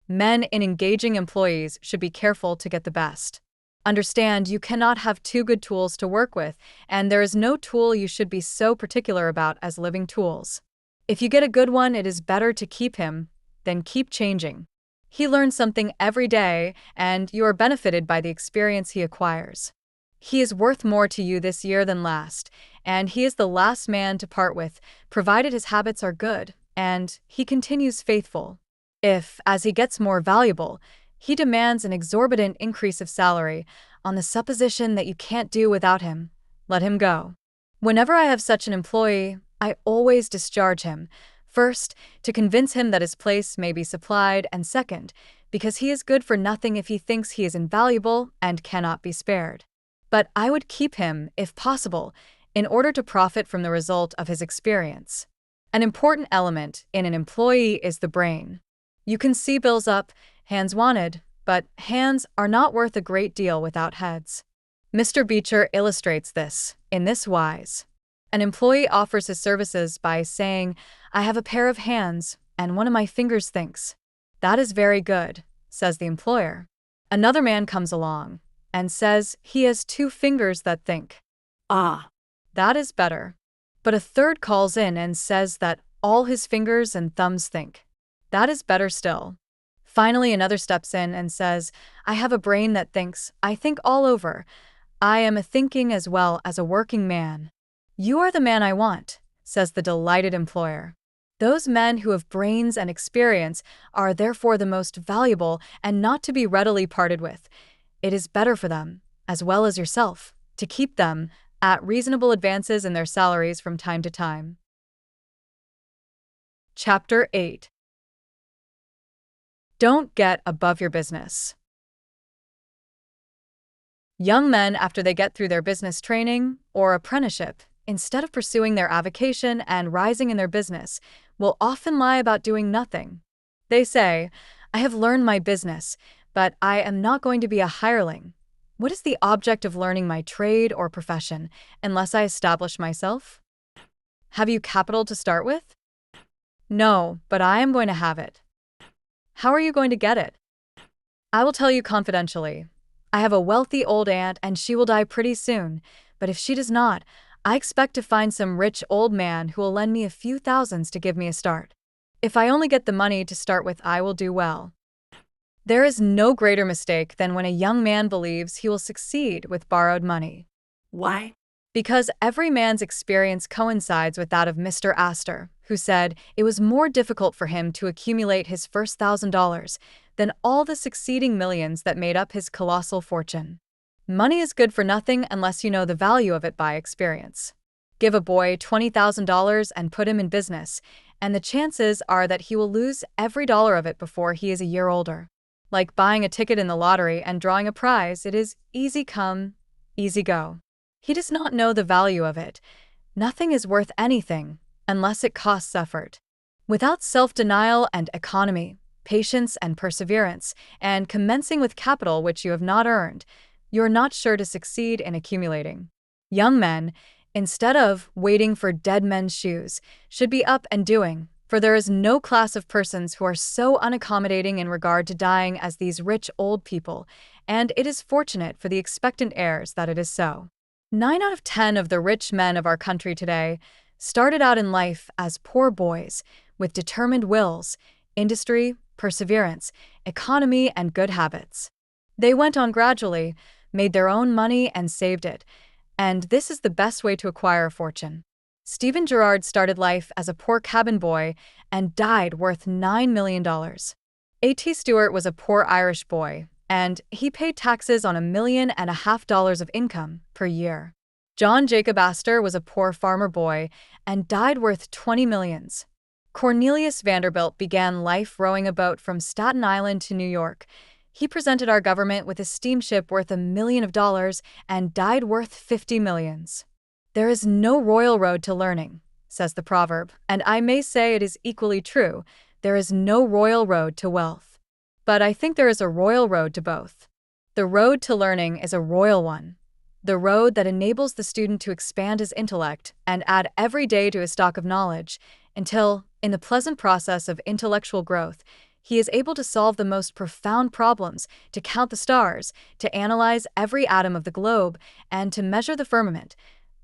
Speaker 1: Men in engaging employees should be careful to get the best. Understand, you cannot have too good tools to work with, and there is no tool you should be so particular about as living tools. If you get a good one, it is better to keep him than keep changing. He learns something every day, and you are benefited by the experience he acquires. He is worth more to you this year than last, and he is the last man to part with, provided his habits are good, and he continues faithful. If, as he gets more valuable, he demands an exorbitant increase of salary on the supposition that you can't do without him, let him go. Whenever I have such an employee, I always discharge him, first, to convince him that his place may be supplied, and second, because he is good for nothing if he thinks he is invaluable and cannot be spared. But I would keep him, if possible, in order to profit from the result of his experience. An important element in an employee is the brain. You can see bills up, hands wanted, but hands are not worth a great deal without heads. Mr. Beecher illustrates this in this wise. An employee offers his services by saying, "I have a pair of hands, and one of my fingers thinks." "That is very good," says the employer. Another man comes along and says he has 2 fingers that think. "Ah, that is better." But a third calls in and says that all his fingers and thumbs think. "That is better still." Finally, another steps in and says, "I have a brain that thinks. I think all over. I am a thinking as well as a working man." "You are the man I want," says the delighted employer. Those men who have brains and experience are therefore the most valuable and not to be readily parted with. It is better for them, as well as yourself, to keep them at reasonable advances in their salaries from time to time. Chapter 8. Don't get above your business. Young men, after they get through their business training or apprenticeship, instead of pursuing their avocation and rising in their business, will often lie about doing nothing. They say, "I have learned my business, but I am not going to be a hireling. What is the object of learning my trade or profession unless I establish myself?" Have you capital to start with? No, but I am going to have it. How are you going to get it? I will tell you confidentially. I have a wealthy old aunt and she will die pretty soon, but if she does not, I expect to find some rich old man who will lend me a few thousands to give me a start. If I only get the money to start with, I will do well. There is no greater mistake than when a young man believes he will succeed with borrowed money. Why? Because every man's experience coincides with that of Mr. Astor, who said it was more difficult for him to accumulate his first $1,000 than all the succeeding millions that made up his colossal fortune. Money is good for nothing unless you know the value of it by experience. Give a boy $20,000 and put him in business, and the chances are that he will lose every dollar of it before he is a year older. Like buying a ticket in the lottery and drawing a prize, it is easy come, easy go. He does not know the value of it. Nothing is worth anything unless it costs effort. Without self-denial and economy, patience and perseverance, and commencing with capital which you have not earned, you are not sure to succeed in accumulating. Young men, instead of waiting for dead men's shoes, should be up and doing, For there is no class of persons who are so unaccommodating in regard to dying as these rich old people, and it is fortunate for the expectant heirs that it is so. 9 out of 10 of the rich men of our country today started out in life as poor boys with determined wills, industry, perseverance, economy, and good habits. They went on gradually, made their own money, and saved it, and this is the best way to acquire a fortune. Stephen Girard started life as a poor cabin boy and died worth $9 million. A.T. Stewart was a poor Irish boy, and he paid taxes on $1.5 million of income per year. John Jacob Astor was a poor farmer boy and died worth 20 millions. Cornelius Vanderbilt began life rowing a boat from Staten Island to New York. He presented our government with a steamship worth $1 million and died worth 50 millions. There is no royal road to learning, says the proverb, and I may say it is equally true. There is no royal road to wealth. But I think there is a royal road to both. The road to learning is a royal one. The road that enables the student to expand his intellect and add every day to his stock of knowledge until, in the pleasant process of intellectual growth, he is able to solve the most profound problems, to count the stars, to analyze every atom of the globe, and to measure the firmament.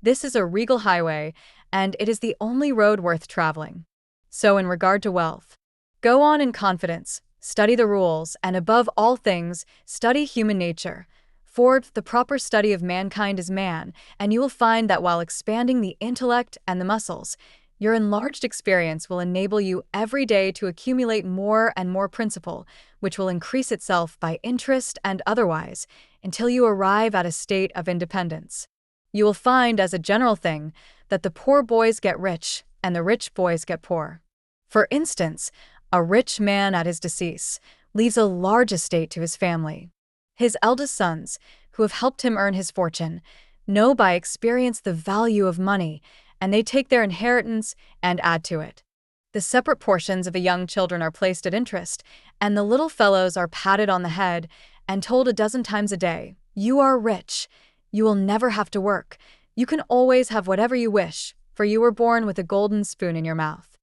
Speaker 1: This is a regal highway, and it is the only road worth traveling. So in regard to wealth, go on in confidence, study the rules, and above all things, study human nature. For the proper study of mankind is man, and you will find that while expanding the intellect and the muscles, your enlarged experience will enable you every day to accumulate more and more principle, which will increase itself by interest and otherwise, until you arrive at a state of independence. You will find, as a general thing, that the poor boys get rich and the rich boys get poor. For instance, a rich man at his decease leaves a large estate to his family. His eldest sons, who have helped him earn his fortune, know by experience the value of money, and they take their inheritance and add to it. The separate portions of the young children are placed at interest, and the little fellows are patted on the head and told a dozen times a day, "You are rich. You will never have to work. You can always have whatever you wish, for you were born with a golden spoon in your mouth."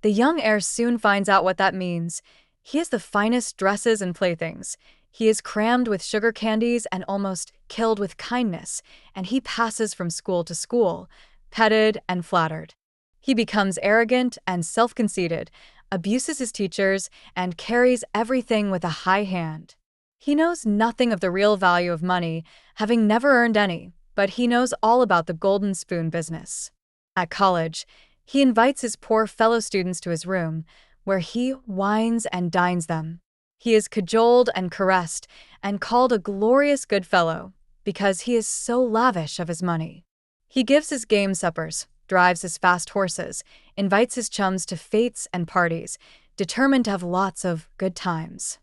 Speaker 1: The young heir soon finds out what that means. He has the finest dresses and playthings. He is crammed with sugar candies and almost killed with kindness, and he passes from school to school, petted and flattered. He becomes arrogant and self-conceited, abuses his teachers, and carries everything with a high hand. He knows nothing of the real value of money, having never earned any, but he knows all about the golden spoon business. At college, he invites his poor fellow students to his room, where he wines and dines them. He is cajoled and caressed and called a glorious good fellow because he is so lavish of his money. He gives his game suppers, drives his fast horses, invites his chums to fetes and parties, determined to have lots of good times.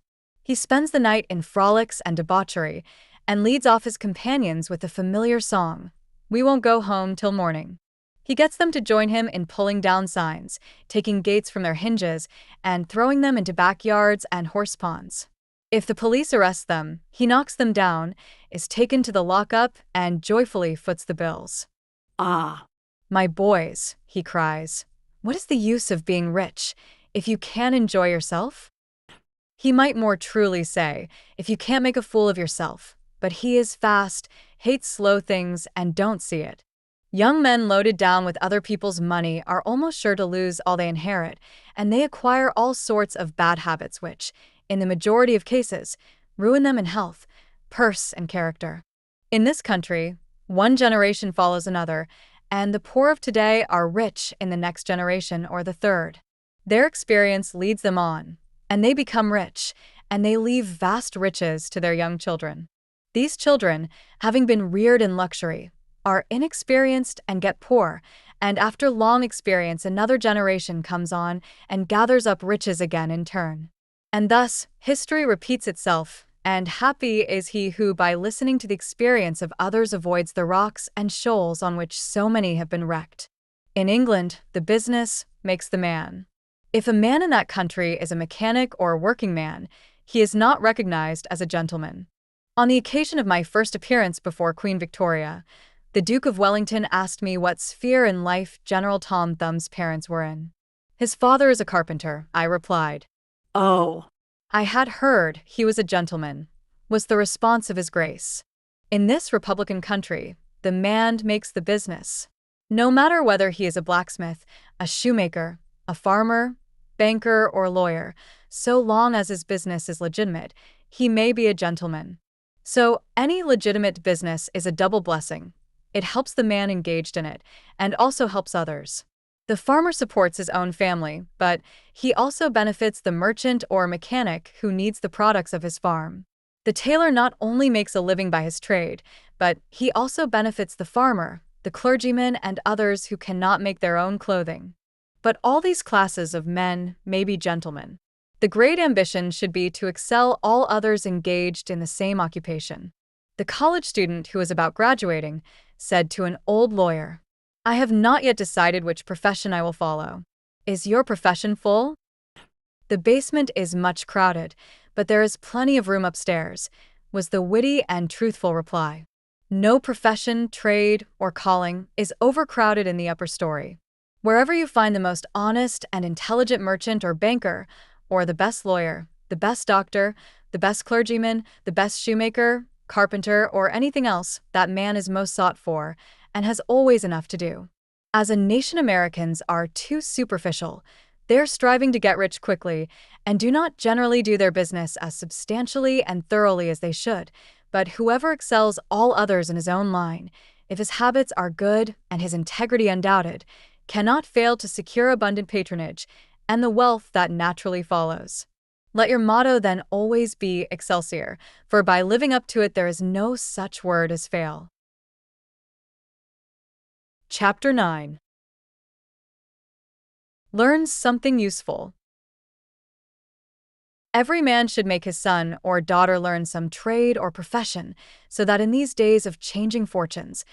Speaker 1: He spends the night in frolics and debauchery and leads off his companions with the familiar song, "We won't go home till morning." He gets them to join him in pulling down signs, taking gates from their hinges, and throwing them into backyards and horse ponds. If the police arrest them, he knocks them down, is taken to the lockup, and joyfully foots the bills. "Ah, my boys," he cries, "what is the use of being rich if you can't enjoy yourself?" He might more truly say, if you can't make a fool of yourself, but he is fast, hates slow things, and don't see it. Young men loaded down with other people's money are almost sure to lose all they inherit, and they acquire all sorts of bad habits which, in the majority of cases, ruin them in health, purse, and character. In this country, one generation follows another, and the poor of today are rich in the next generation or the third. Their experience leads them on, and they become rich, and they leave vast riches to their young children. These children, having been reared in luxury, are inexperienced and get poor, and after long experience another generation comes on and gathers up riches again in turn. And thus, history repeats itself, and happy is he who by listening to the experience of others avoids the rocks and shoals on which so many have been wrecked. In England, the business makes the man. If a man in that country is a mechanic or a working man, he is not recognized as a gentleman. On the occasion of my first appearance before Queen Victoria, the Duke of Wellington asked me what sphere in life General Tom Thumb's parents were in. His father is a carpenter, I replied.
Speaker 2: Oh,
Speaker 1: I had heard he was a gentleman, was the response of his grace. In this Republican country, the man makes the business. No matter whether he is a blacksmith, a shoemaker, a farmer, banker, or lawyer, so long as his business is legitimate, he may be a gentleman. So, any legitimate business is a double blessing. It helps the man engaged in it, and also helps others. The farmer supports his own family, but he also benefits the merchant or mechanic who needs the products of his farm. The tailor not only makes a living by his trade, but he also benefits the farmer, the clergyman, and others who cannot make their own clothing. But all these classes of men may be gentlemen. The great ambition should be to excel all others engaged in the same occupation. The college student who was about graduating said to an old lawyer, "I have not yet decided which profession I will follow. Is your profession full?" "The basement is much crowded, but there is plenty of room upstairs," was the witty and truthful reply. No profession, trade, or calling is overcrowded in the upper story. Wherever you find the most honest and intelligent merchant or banker, or the best lawyer, the best doctor, the best clergyman, the best shoemaker, carpenter, or anything else, that man is most sought for, and has always enough to do. As a nation, Americans are too superficial. They're striving to get rich quickly, and do not generally do their business as substantially and thoroughly as they should. But whoever excels all others in his own line, if his habits are good and his integrity undoubted, cannot fail to secure abundant patronage and the wealth that naturally follows. Let your motto then always be Excelsior, for by living up to it there is no such word as fail. Chapter 9. Learn something useful. Every man should make his son or daughter learn some trade or profession, so that in these days of changing fortunes,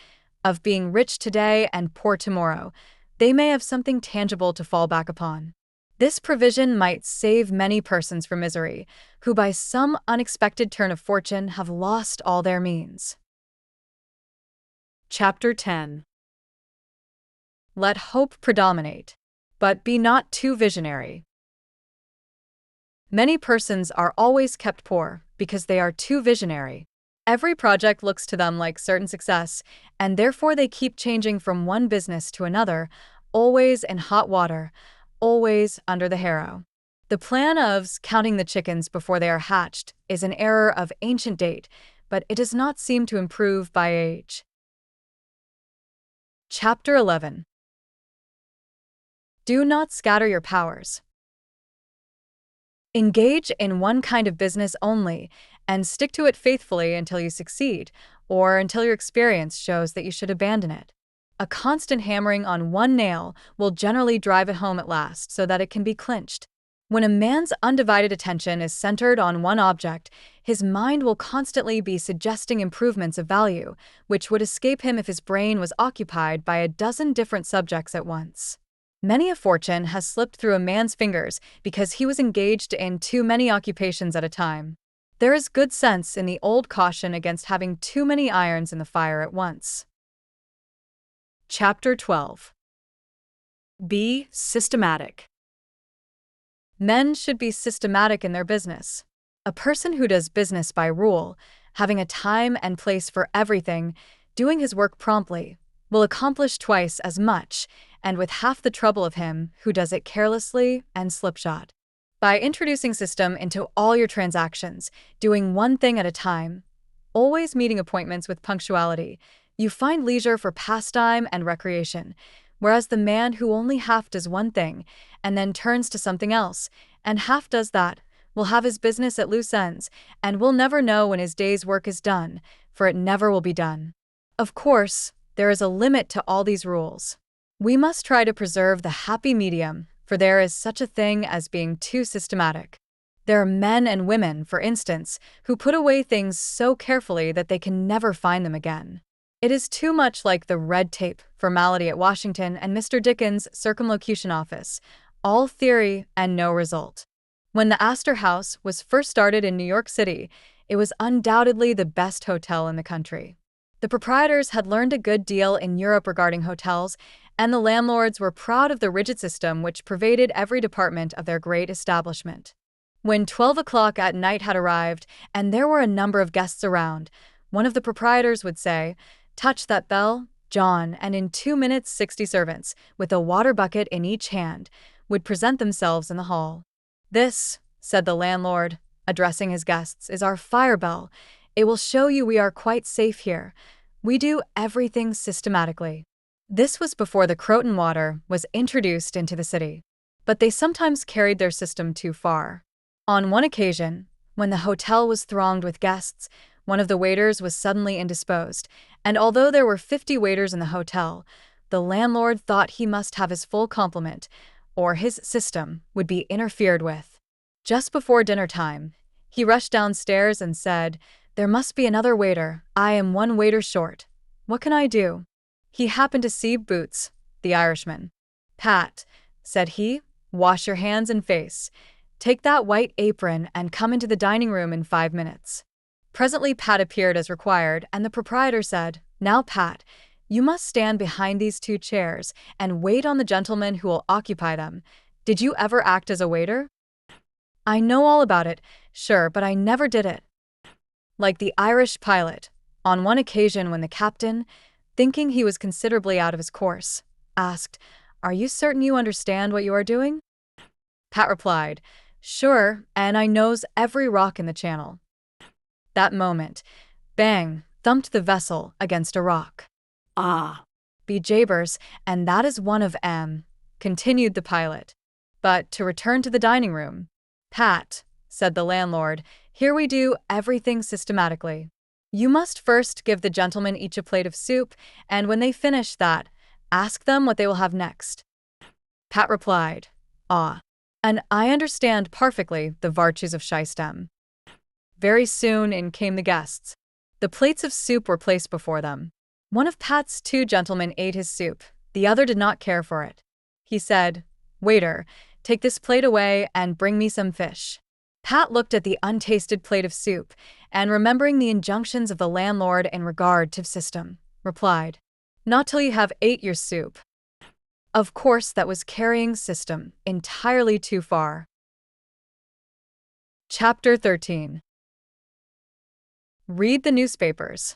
Speaker 1: of being rich today and poor tomorrow, they may have something tangible to fall back upon. This provision might save many persons from misery, who by some unexpected turn of fortune have lost all their means. Chapter 10. Let hope predominate, but be not too visionary. Many persons are always kept poor because they are too visionary. Every project looks to them like certain success, and therefore they keep changing from one business to another, always in hot water, always under the harrow. The plan of counting the chickens before they are hatched is an error of ancient date, but it does not seem to improve by age. Chapter 11. Do not scatter your powers. Engage in one kind of business only, and stick to it faithfully until you succeed, or until your experience shows that you should abandon it. A constant hammering on one nail will generally drive it home at last so that it can be clinched. When a man's undivided attention is centered on one object, his mind will constantly be suggesting improvements of value, which would escape him if his brain was occupied by a dozen different subjects at once. Many a fortune has slipped through a man's fingers because he was engaged in too many occupations at a time. There is good sense in the old caution against having too many irons in the fire at once. Chapter 12. Be systematic. Men should be systematic in their business. A person who does business by rule, having a time and place for everything, doing his work promptly, will accomplish twice as much, and with half the trouble of him who does it carelessly and slipshod. By introducing system into all your transactions, doing one thing at a time, always meeting appointments with punctuality, you find leisure for pastime and recreation, whereas the man who only half does one thing and then turns to something else and half does that will have his business at loose ends and will never know when his day's work is done, for it never will be done. Of course, there is a limit to all these rules. We must try to preserve the happy medium, for there is such a thing as being too systematic. There are men and women, for instance, who put away things so carefully that they can never find them again. It is too much like the red tape formality at Washington and Mr. Dickens' circumlocution office, all theory and no result. When the Astor House was first started in New York City, it was undoubtedly the best hotel in the country. The proprietors had learned a good deal in Europe regarding hotels, and the landlords were proud of the rigid system which pervaded every department of their great establishment. When 12 o'clock at night had arrived, and there were a number of guests around, one of the proprietors would say, "Touch that bell, John," and in 2 minutes 60 servants, with a water bucket in each hand, would present themselves in the hall. "This," said the landlord, addressing his guests, "is our fire bell. It will show you we are quite safe here. We do everything systematically." This was before the Croton water was introduced into the city. But they sometimes carried their system too far. On one occasion, when the hotel was thronged with guests, one of the waiters was suddenly indisposed, and although there were 50 waiters in the hotel, the landlord thought he must have his full complement, or his system would be interfered with. Just before dinner time, he rushed downstairs and said, "There must be another waiter. I am one waiter short. What can I do?" He happened to see Boots, the Irishman. "Pat," said he, "wash your hands and face. Take that white apron and come into the dining room in 5 minutes." Presently Pat appeared as required, and the proprietor said, "Now, Pat, you must stand behind these 2 chairs and wait on the gentleman who will occupy them. Did you ever act as a waiter?" "I know all about it, sure, but I never did it." Like the Irish pilot, on one occasion when the captain, thinking he was considerably out of his course, asked, "Are you certain you understand what you are doing?" Pat replied, "Sure, and I knows every rock in the channel." That moment, bang, thumped the vessel against a rock. "Ah, be jabers, and that is one of 'em," continued the pilot. But to return to the dining room. "Pat," said the landlord, "here we do everything systematically. You must first give the gentlemen each a plate of soup, and when they finish that, ask them what they will have next." Pat replied, "Ah, and I understand perfectly the virtues of shystem." Very soon in came the guests. The plates of soup were placed before them. One of Pat's 2 gentlemen ate his soup, the other did not care for it. He said, "Waiter, take this plate away and bring me some fish." Pat looked at the untasted plate of soup, and remembering the injunctions of the landlord in regard to system, replied, "Not till you have ate your soup." Of course, that was carrying system entirely too far. Chapter 13. Read the newspapers.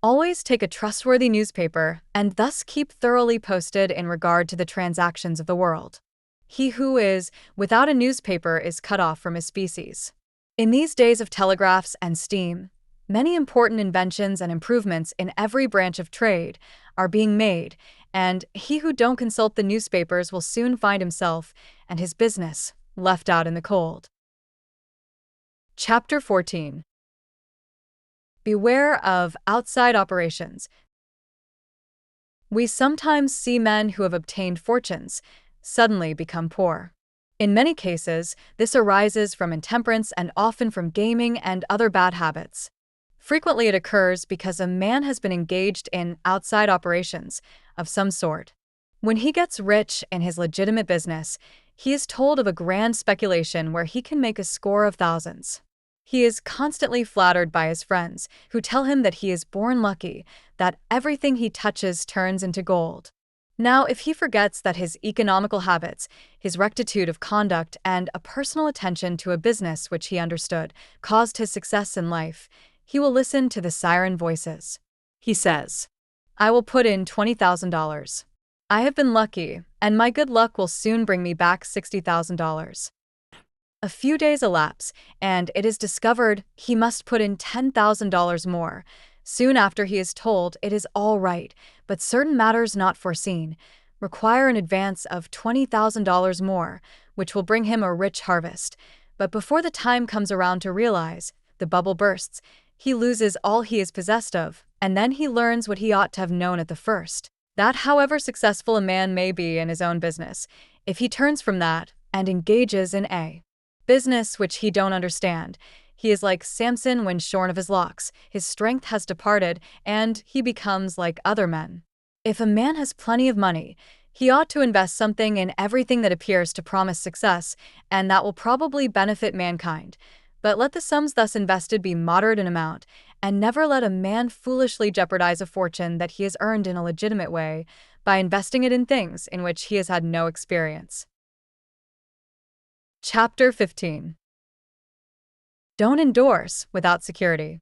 Speaker 1: Always take a trustworthy newspaper and thus keep thoroughly posted in regard to the transactions of the world. He who is without a newspaper is cut off from his species. In these days of telegraphs and steam, many important inventions and improvements in every branch of trade are being made, and he who don't consult the newspapers will soon find himself and his business left out in the cold. Chapter 14. Beware of outside operations. We sometimes see men who have obtained fortunes suddenly become poor. In many cases, this arises from intemperance and often from gaming and other bad habits. Frequently it occurs because a man has been engaged in outside operations of some sort. When he gets rich in his legitimate business, he is told of a grand speculation where he can make a score of thousands. He is constantly flattered by his friends, who tell him that he is born lucky, that everything he touches turns into gold. Now, if he forgets that his economical habits, his rectitude of conduct, and a personal attention to a business which he understood caused his success in life, he will listen to the siren voices. He says, "I will put in $20,000. I have been lucky, and my good luck will soon bring me back $60,000. A few days elapse, and it is discovered he must put in $10,000 more. Soon after he is told it is all right, but certain matters not foreseen require an advance of $20,000 more, which will bring him a rich harvest. But before the time comes around to realize, the bubble bursts, he loses all he is possessed of, and then he learns what he ought to have known at the first, that however successful a man may be in his own business, if he turns from that and engages in a business which he don't understand, he is like Samson when shorn of his locks, his strength has departed, and he becomes like other men. If a man has plenty of money, he ought to invest something in everything that appears to promise success, and that will probably benefit mankind. But let the sums thus invested be moderate in amount, and never let a man foolishly jeopardize a fortune that he has earned in a legitimate way by investing it in things in which he has had no experience. Chapter 15. Don't endorse without security.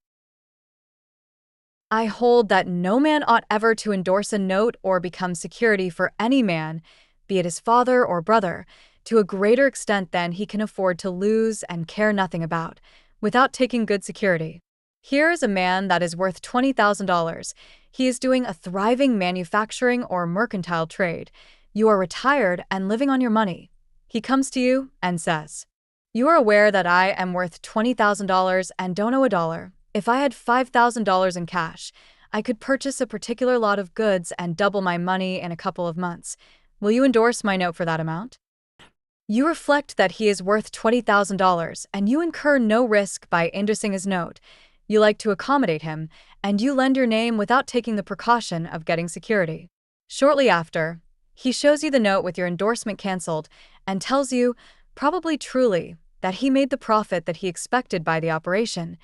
Speaker 1: I hold that no man ought ever to endorse a note or become security for any man, be it his father or brother, to a greater extent than he can afford to lose and care nothing about, without taking good security. Here is a man that is worth $20,000. He is doing a thriving manufacturing or mercantile trade. You are retired and living on your money. He comes to you and says, "You are aware that I am worth $20,000 and don't owe a dollar. If I had $5,000 in cash, I could purchase a particular lot of goods and double my money in a couple of months. Will you endorse my note for that amount?" You reflect that he is worth $20,000 and you incur no risk by endorsing his note. You like to accommodate him, and you lend your name without taking the precaution of getting security. Shortly after, he shows you the note with your endorsement canceled and tells you, probably truly, that he made the profit that he expected by the operation.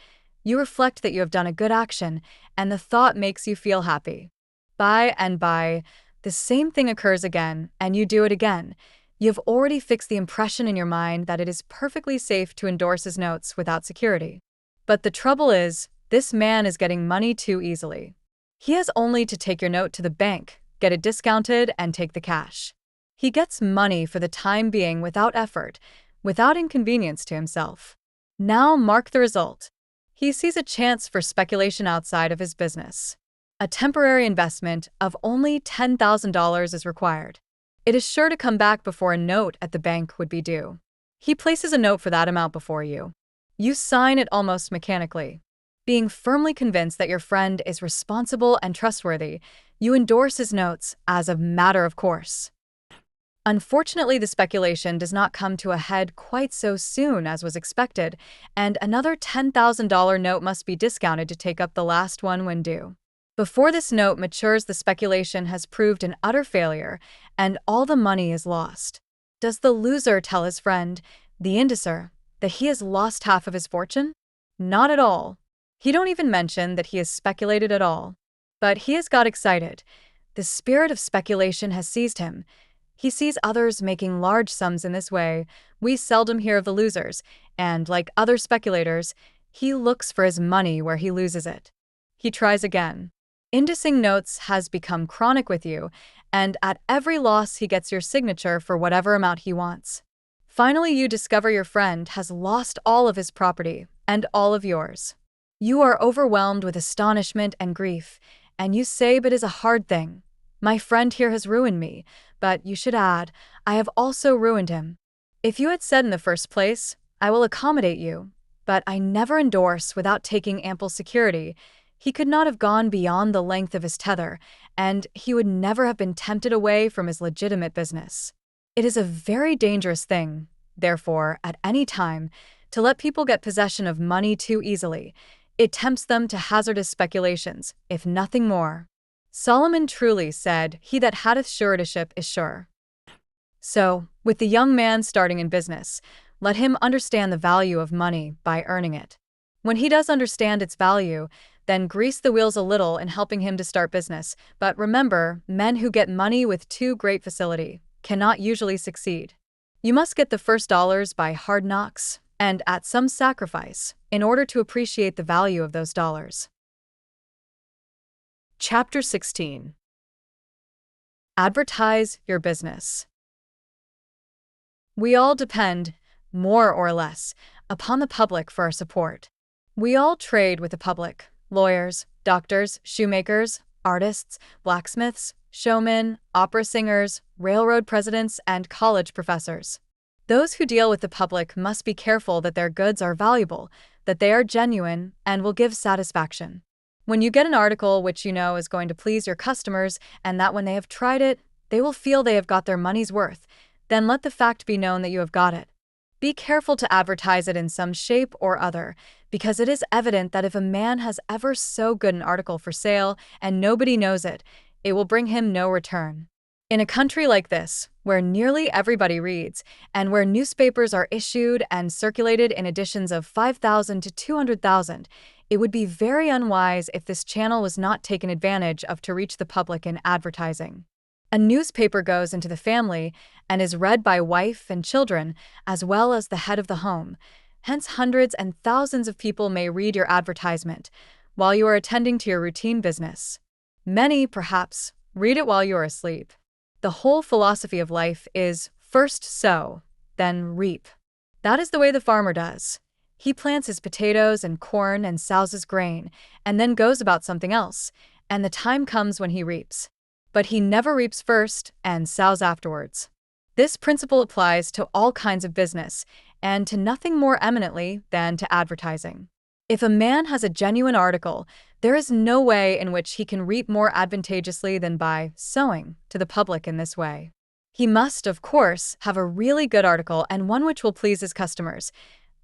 Speaker 1: You reflect that you have done a good action, and the thought makes you feel happy. By and by, the same thing occurs again, and you do it again. You have already fixed the impression in your mind that it is perfectly safe to endorse his notes without security. But the trouble is, this man is getting money too easily. He has only to take your note to the bank, get it discounted, and take the cash. He gets money for the time being without effort, without inconvenience to himself. Now mark the result. He sees a chance for speculation outside of his business. A temporary investment of only $10,000 is required. It is sure to come back before a note at the bank would be due. He places a note for that amount before you. You sign it almost mechanically. Being firmly convinced that your friend is responsible and trustworthy, you endorse his notes as a matter of course. Unfortunately, the speculation does not come to a head quite so soon as was expected, and another $10,000 note must be discounted to take up the last one when due. Before this note matures, the speculation has proved an utter failure, and all the money is lost. Does the loser tell his friend, the indorser, that he has lost half of his fortune? Not at all. He don't even mention that he has speculated at all. But he has got excited. The spirit of speculation has seized him. He sees others making large sums in this way. We seldom hear of the losers, and like other speculators, he looks for his money where he loses it. He tries again. Endorsing notes has become chronic with you, and at every loss he gets your signature for whatever amount he wants. Finally, you discover your friend has lost all of his property, and all of yours. You are overwhelmed with astonishment and grief, and you say, "But it is a hard thing. My friend here has ruined me," but you should add, "I have also ruined him." If you had said in the first place, "I will accommodate you, but I never endorse without taking ample security," he could not have gone beyond the length of his tether, and he would never have been tempted away from his legitimate business. It is a very dangerous thing, therefore, at any time, to let people get possession of money too easily. It tempts them to hazardous speculations, if nothing more. Solomon truly said, "He that hath suretyship is sure." So, with the young man starting in business, let him understand the value of money by earning it. When he does understand its value, then grease the wheels a little in helping him to start business. But remember, men who get money with too great facility cannot usually succeed. You must get the first dollars by hard knocks and at some sacrifice in order to appreciate the value of those dollars. Chapter 16. Advertise your business. We all depend, more or less, upon the public for our support. We all trade with the public: lawyers, doctors, shoemakers, artists, blacksmiths, showmen, opera singers, railroad presidents, and college professors. Those who deal with the public must be careful that their goods are valuable, that they are genuine, and will give satisfaction. When you get an article which you know is going to please your customers, and that when they have tried it, they will feel they have got their money's worth, then let the fact be known that you have got it. Be careful to advertise it in some shape or other, because it is evident that if a man has ever so good an article for sale and nobody knows it, it will bring him no return. In a country like this, where nearly everybody reads, and where newspapers are issued and circulated in editions of 5,000 to 200,000, It would be very unwise if this channel was not taken advantage of to reach the public in advertising. A newspaper goes into the family and is read by wife and children, as well as the head of the home. Hence, hundreds and thousands of people may read your advertisement while you are attending to your routine business. Many, perhaps, read it while you are asleep. The whole philosophy of life is first sow, then reap. That is the way the farmer does. He plants his potatoes and corn and sows his grain, and then goes about something else, and the time comes when he reaps. But he never reaps first and sows afterwards. This principle applies to all kinds of business, and to nothing more eminently than to advertising. If a man has a genuine article, there is no way in which he can reap more advantageously than by sowing to the public in this way. He must, of course, have a really good article and one which will please his customers.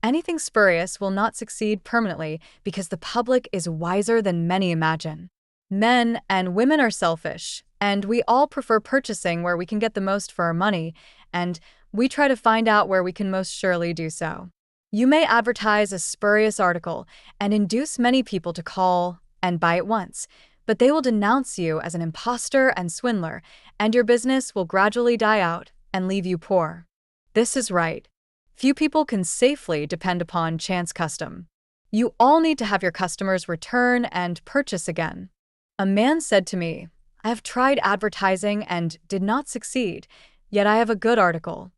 Speaker 1: Anything spurious will not succeed permanently because the public is wiser than many imagine. Men and women are selfish, and we all prefer purchasing where we can get the most for our money, and we try to find out where we can most surely do so. You may advertise a spurious article and induce many people to call and buy at once, but they will denounce you as an impostor and swindler, and your business will gradually die out and leave you poor. This is right. Few people can safely depend upon chance custom. You all need to have your customers return and purchase again. A man said to me, "I have tried advertising and did not succeed, yet I have a good article."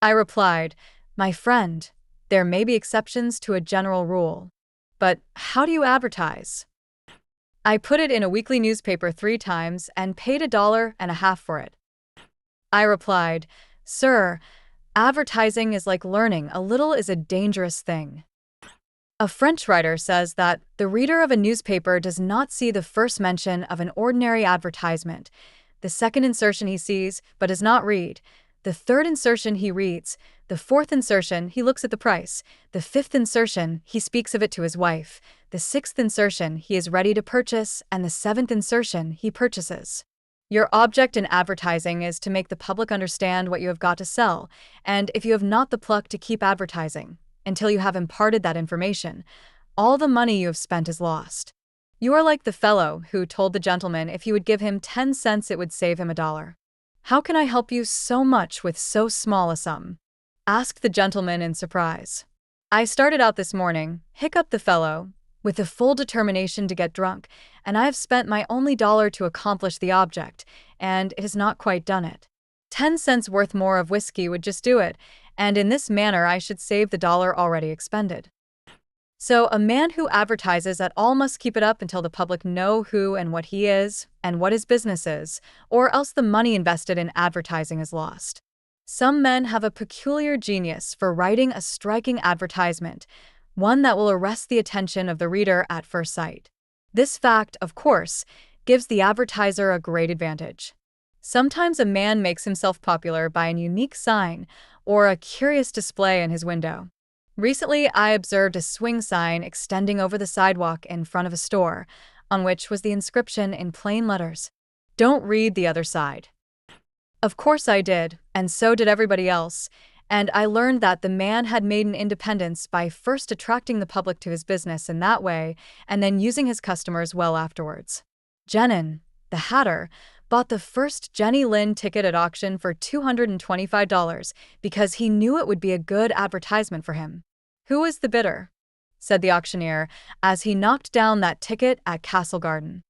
Speaker 1: I replied, "My friend, there may be exceptions to a general rule. But how do you advertise?" "I put it in a weekly newspaper 3 times and paid $1.50 for it." I replied, "Sir, advertising is like learning. A little is a dangerous thing." A French writer says that the reader of a newspaper does not see the first mention of an ordinary advertisement, the second insertion he sees but does not read, the third insertion he reads, the fourth insertion he looks at the price, the fifth insertion he speaks of it to his wife, the sixth insertion he is ready to purchase, and the seventh insertion he purchases. Your object in advertising is to make the public understand what you have got to sell, and if you have not the pluck to keep advertising until you have imparted that information, all the money you have spent is lost. You are like the fellow who told the gentleman if he would give him 10 cents it would save him $1. "How can I help you so much with so small a sum?" asked the gentleman in surprise. "I started out this morning," hiccuped the fellow, "with the full determination to get drunk, and I have spent my only $1 to accomplish the object, and it has not quite done it. 10 cents worth more of whiskey would just do it, and in this manner I should save the $1 already expended." So a man who advertises at all must keep it up until the public know who and what he is and what his business is, or else the money invested in advertising is lost. Some men have a peculiar genius for writing a striking advertisement, one that will arrest the attention of the reader at first sight. This fact, of course, gives the advertiser a great advantage. Sometimes a man makes himself popular by an unique sign or a curious display in his window. Recently, I observed a swing sign extending over the sidewalk in front of a store, on which was the inscription in plain letters, "Don't read the other side." Of course I did, and so did everybody else, and I learned that the man had made an independence by first attracting the public to his business in that way, and then using his customers well afterwards. Jenin, the hatter, bought the first Jenny Lind ticket at auction for $225 because he knew it would be a good advertisement for him. "Who is the bidder?" said the auctioneer as he knocked down that ticket at Castle Garden.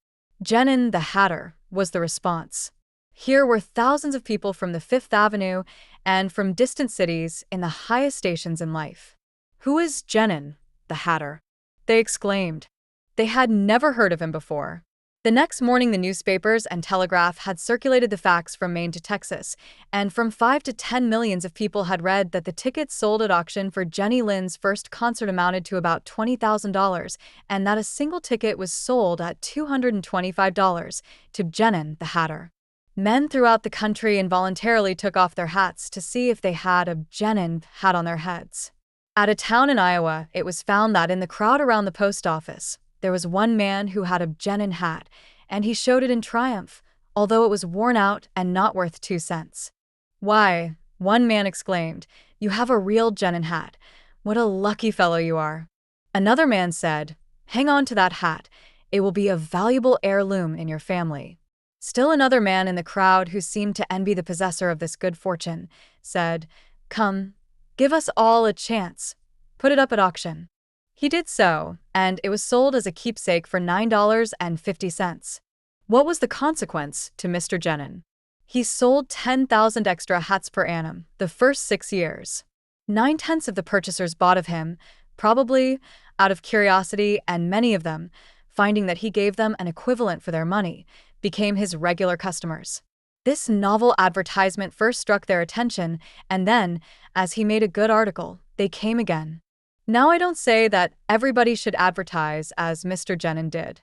Speaker 1: "Jenin, the hatter," was the response. Here were thousands of people from the Fifth Avenue and from distant cities in the highest stations in life. "Who is Jenin, the hatter?" they exclaimed. They had never heard of him before. The next morning the newspapers and telegraph had circulated the facts from Maine to Texas, and from 5 to 10 millions of people had read that the tickets sold at auction for Jenny Lind's first concert amounted to about $20,000, and that a single ticket was sold at $225 to Jenin, the hatter. Men throughout the country involuntarily took off their hats to see if they had a Jenin hat on their heads. At a town in Iowa, it was found that in the crowd around the post office, there was one man who had a Jenin hat, and he showed it in triumph, although it was worn out and not worth 2 cents. "Why," one man exclaimed, "you have a real Jenin hat. What a lucky fellow you are." Another man said, Hang on to that hat. It will be a valuable heirloom in your family." Still another man in the crowd, who seemed to envy the possessor of this good fortune, said, "Come, give us all a chance. Put it up at auction." He did so, and it was sold as a keepsake for $9.50. What was the consequence to Mr. Jenin? He sold 10,000 extra hats per annum the first 6 years. 9/10 of the purchasers bought of him, probably out of curiosity, and many of them, finding that he gave them an equivalent for their money, became his regular customers. This novel advertisement first struck their attention, and then, as he made a good article, they came again. Now, I don't say that everybody should advertise as Mr. Jenin did.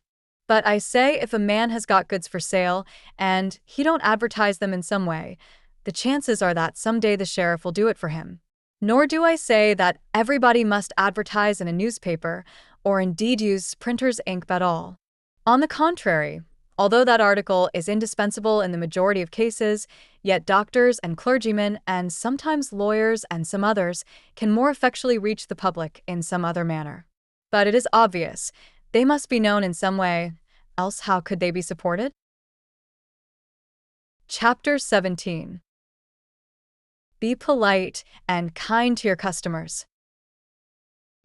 Speaker 1: But I say, if a man has got goods for sale and he don't advertise them in some way, the chances are that someday the sheriff will do it for him. Nor do I say that everybody must advertise in a newspaper or indeed use printer's ink at all. On the contrary, although that article is indispensable in the majority of cases, yet doctors and clergymen and sometimes lawyers and some others can more effectually reach the public in some other manner. But it is obvious, they must be known in some way, else how could they be supported? Chapter 17. Be polite and kind to your customers.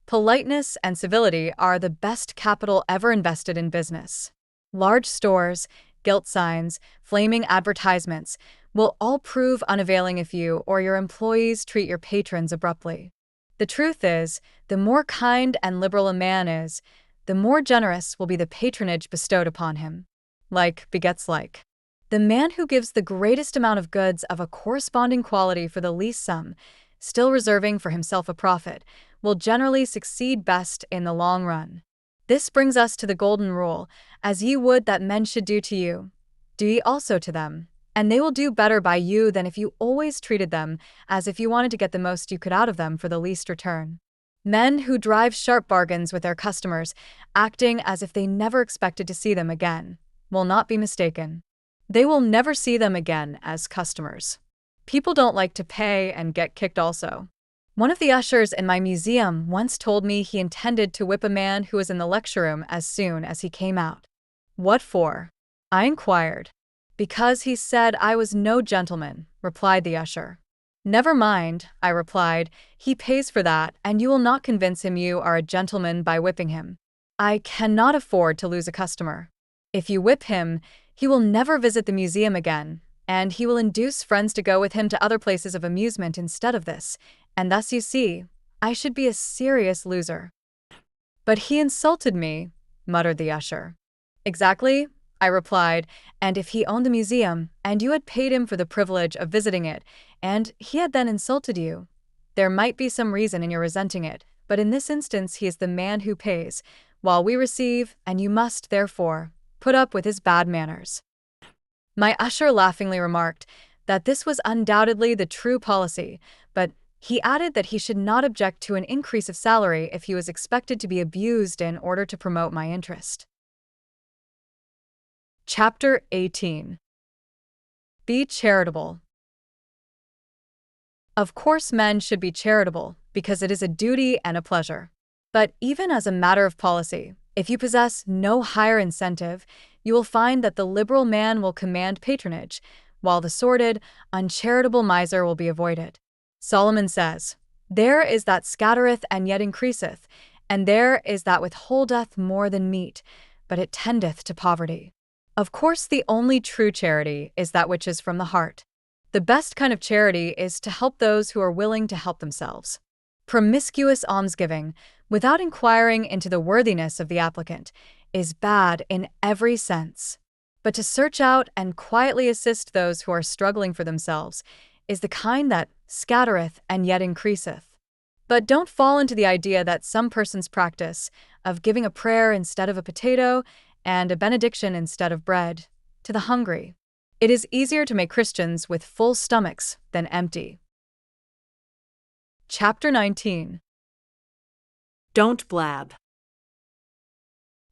Speaker 1: Politeness and civility are the best capital ever invested in business. Large stores, gilt signs, flaming advertisements will all prove unavailing if you or your employees treat your patrons abruptly. The truth is, the more kind and liberal a man is, the more generous will be the patronage bestowed upon him. Like begets like. The man who gives the greatest amount of goods of a corresponding quality for the least sum, still reserving for himself a profit, will generally succeed best in the long run. This brings us to the golden rule: as ye would that men should do to you, do ye also to them, and they will do better by you than if you always treated them as if you wanted to get the most you could out of them for the least return. Men who drive sharp bargains with their customers, acting as if they never expected to see them again, will not be mistaken. They will never see them again as customers. People don't like to pay and get kicked also. One of the ushers in my museum once told me he intended to whip a man who was in the lecture room as soon as he came out. "What for?" I inquired. "Because he said I was no gentleman," replied the usher. "Never mind," I replied, "he pays for that, and you will not convince him you are a gentleman by whipping him. I cannot afford to lose a customer. If you whip him, he will never visit the museum again, and he will induce friends to go with him to other places of amusement instead of this, and thus you see, I should be a serious loser." "But he insulted me," muttered the usher. "Exactly," I replied, "and if he owned the museum, and you had paid him for the privilege of visiting it, and he had then insulted you, there might be some reason in your resenting it, but in this instance he is the man who pays, while we receive, and you must, therefore, put up with his bad manners." My usher laughingly remarked that this was undoubtedly the true policy, but he added that he should not object to an increase of salary if he was expected to be abused in order to promote my interest. Chapter 18. Be charitable. Of course, men should be charitable because it is a duty and a pleasure. But even as a matter of policy, if you possess no higher incentive, you will find that the liberal man will command patronage, while the sordid, uncharitable miser will be avoided. Solomon says, "There is that scattereth and yet increaseth, and there is that withholdeth more than meet, but it tendeth to poverty." Of course, the only true charity is that which is from the heart. The best kind of charity is to help those who are willing to help themselves. Promiscuous almsgiving, without inquiring into the worthiness of the applicant, is bad in every sense. But to search out and quietly assist those who are struggling for themselves is the kind that scattereth and yet increaseth. But don't fall into the idea that some persons practice of giving a prayer instead of a potato and a benediction instead of bread to the hungry. It is easier to make Christians with full stomachs than empty. Chapter 19.
Speaker 2: Don't blab.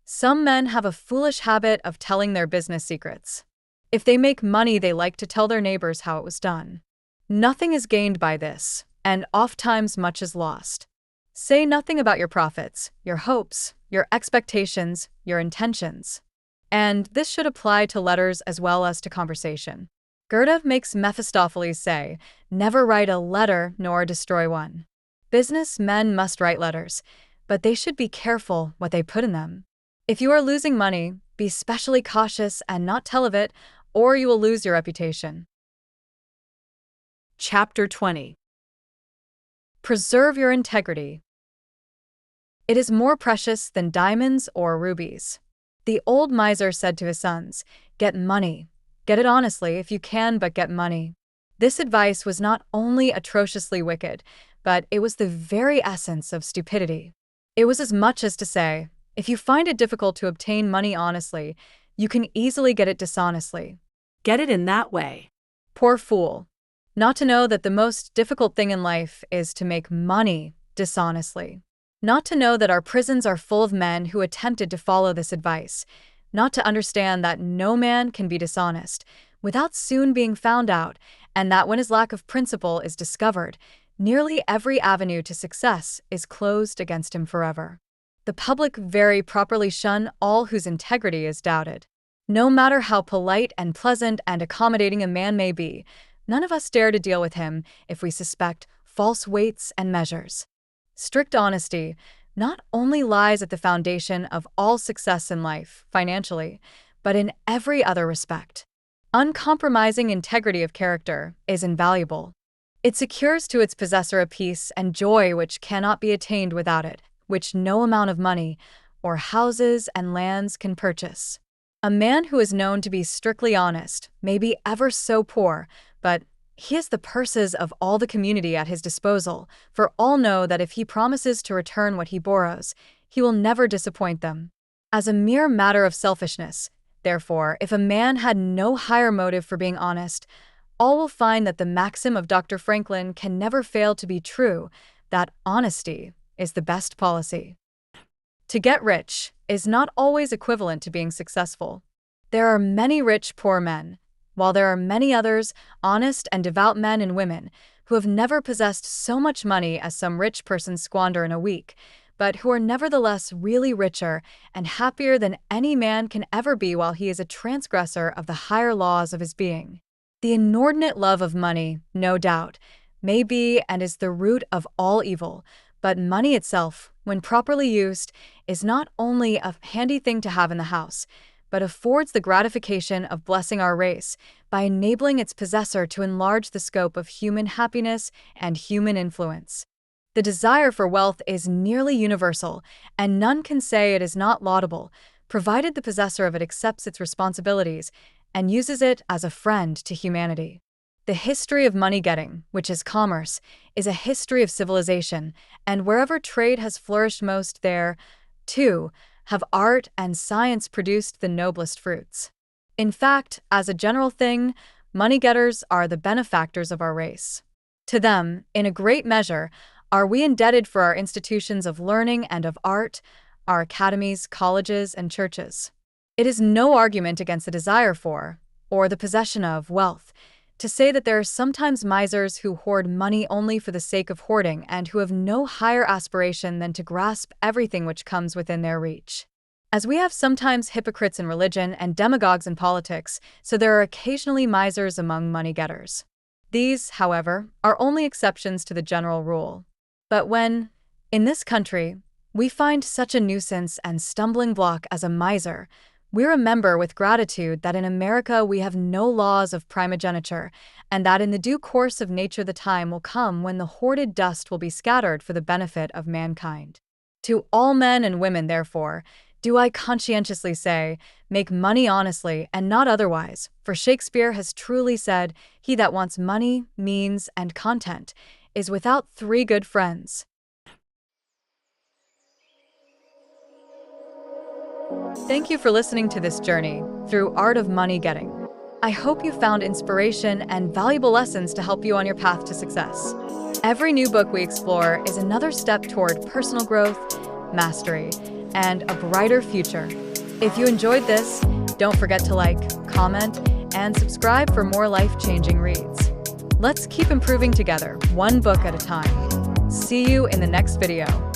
Speaker 1: Some men have a foolish habit of telling their business secrets. If they make money, they like to tell their neighbors how it was done. Nothing is gained by this, and ofttimes much is lost. Say nothing about your profits, your hopes, your expectations, your intentions. And this should apply to letters as well as to conversation. Goethe makes Mephistopheles say, "Never write a letter nor destroy one." Business men must write letters, but they should be careful what they put in them. If you are losing money, be specially cautious and not tell of it, or you will lose your reputation.
Speaker 2: Chapter 20.
Speaker 1: Preserve your integrity. It is more precious than diamonds or rubies. The old miser said to his sons, "Get money. Get it honestly if you can, but get money." This advice was not only atrociously wicked, but it was the very essence of stupidity. It was as much as to say, if you find it difficult to obtain money honestly, you can easily get it dishonestly.
Speaker 2: Get it in that way.
Speaker 1: Poor fool. Not to know that the most difficult thing in life is to make money dishonestly. Not to know that our prisons are full of men who attempted to follow this advice. Not to understand that no man can be dishonest without soon being found out, and that when his lack of principle is discovered, nearly every avenue to success is closed against him forever. The public very properly shun all whose integrity is doubted. No matter how polite and pleasant and accommodating a man may be, none of us dare to deal with him if we suspect false weights and measures. Strict honesty not only lies at the foundation of all success in life, financially, but in every other respect. Uncompromising integrity of character is invaluable. It secures to its possessor a peace and joy which cannot be attained without it, which no amount of money or houses and lands can purchase. A man who is known to be strictly honest may be ever so poor, but he has the purses of all the community at his disposal, for all know that if he promises to return what he borrows, he will never disappoint them. As a mere matter of selfishness, therefore, if a man had no higher motive for being honest, all will find that the maxim of Dr. Franklin can never fail to be true, that honesty is the best policy. To get rich is not always equivalent to being successful. There are many rich poor men, while there are many others, honest and devout men and women, who have never possessed so much money as some rich persons squander in a week, but who are nevertheless really richer and happier than any man can ever be while he is a transgressor of the higher laws of his being. The inordinate love of money, no doubt, may be and is the root of all evil, but money itself, when properly used, is not only a handy thing to have in the house, but affords the gratification of blessing our race by enabling its possessor to enlarge the scope of human happiness and human influence. The desire for wealth is nearly universal, and none can say it is not laudable, provided the possessor of it accepts its responsibilities and uses it as a friend to humanity. The history of money-getting, which is commerce, is a history of civilization, and wherever trade has flourished most there, too, have art and science produced the noblest fruits. In fact, as a general thing, money-getters are the benefactors of our race. To them, in a great measure, are we indebted for our institutions of learning and of art, our academies, colleges, and churches. It is no argument against the desire for, or the possession of, wealth, to say that there are sometimes misers who hoard money only for the sake of hoarding and who have no higher aspiration than to grasp everything which comes within their reach. As we have sometimes hypocrites in religion and demagogues in politics, so there are occasionally misers among money-getters. These, however, are only exceptions to the general rule. But when, in this country, we find such a nuisance and stumbling block as a miser, we remember with gratitude that in America we have no laws of primogeniture, and that in the due course of nature the time will come when the hoarded dust will be scattered for the benefit of mankind. To all men and women, therefore, do I conscientiously say, make money honestly and not otherwise, for Shakespeare has truly said, "He that wants money, means, and content is without 3 good friends." Thank you for listening to this journey through Art of Money Getting. I hope you found inspiration and valuable lessons to help you on your path to success. Every new book we explore is another step toward personal growth, mastery, and a brighter future. If you enjoyed this, don't forget to like, comment, and subscribe for more life-changing reads. Let's keep improving together, one book at a time. See you in the next video.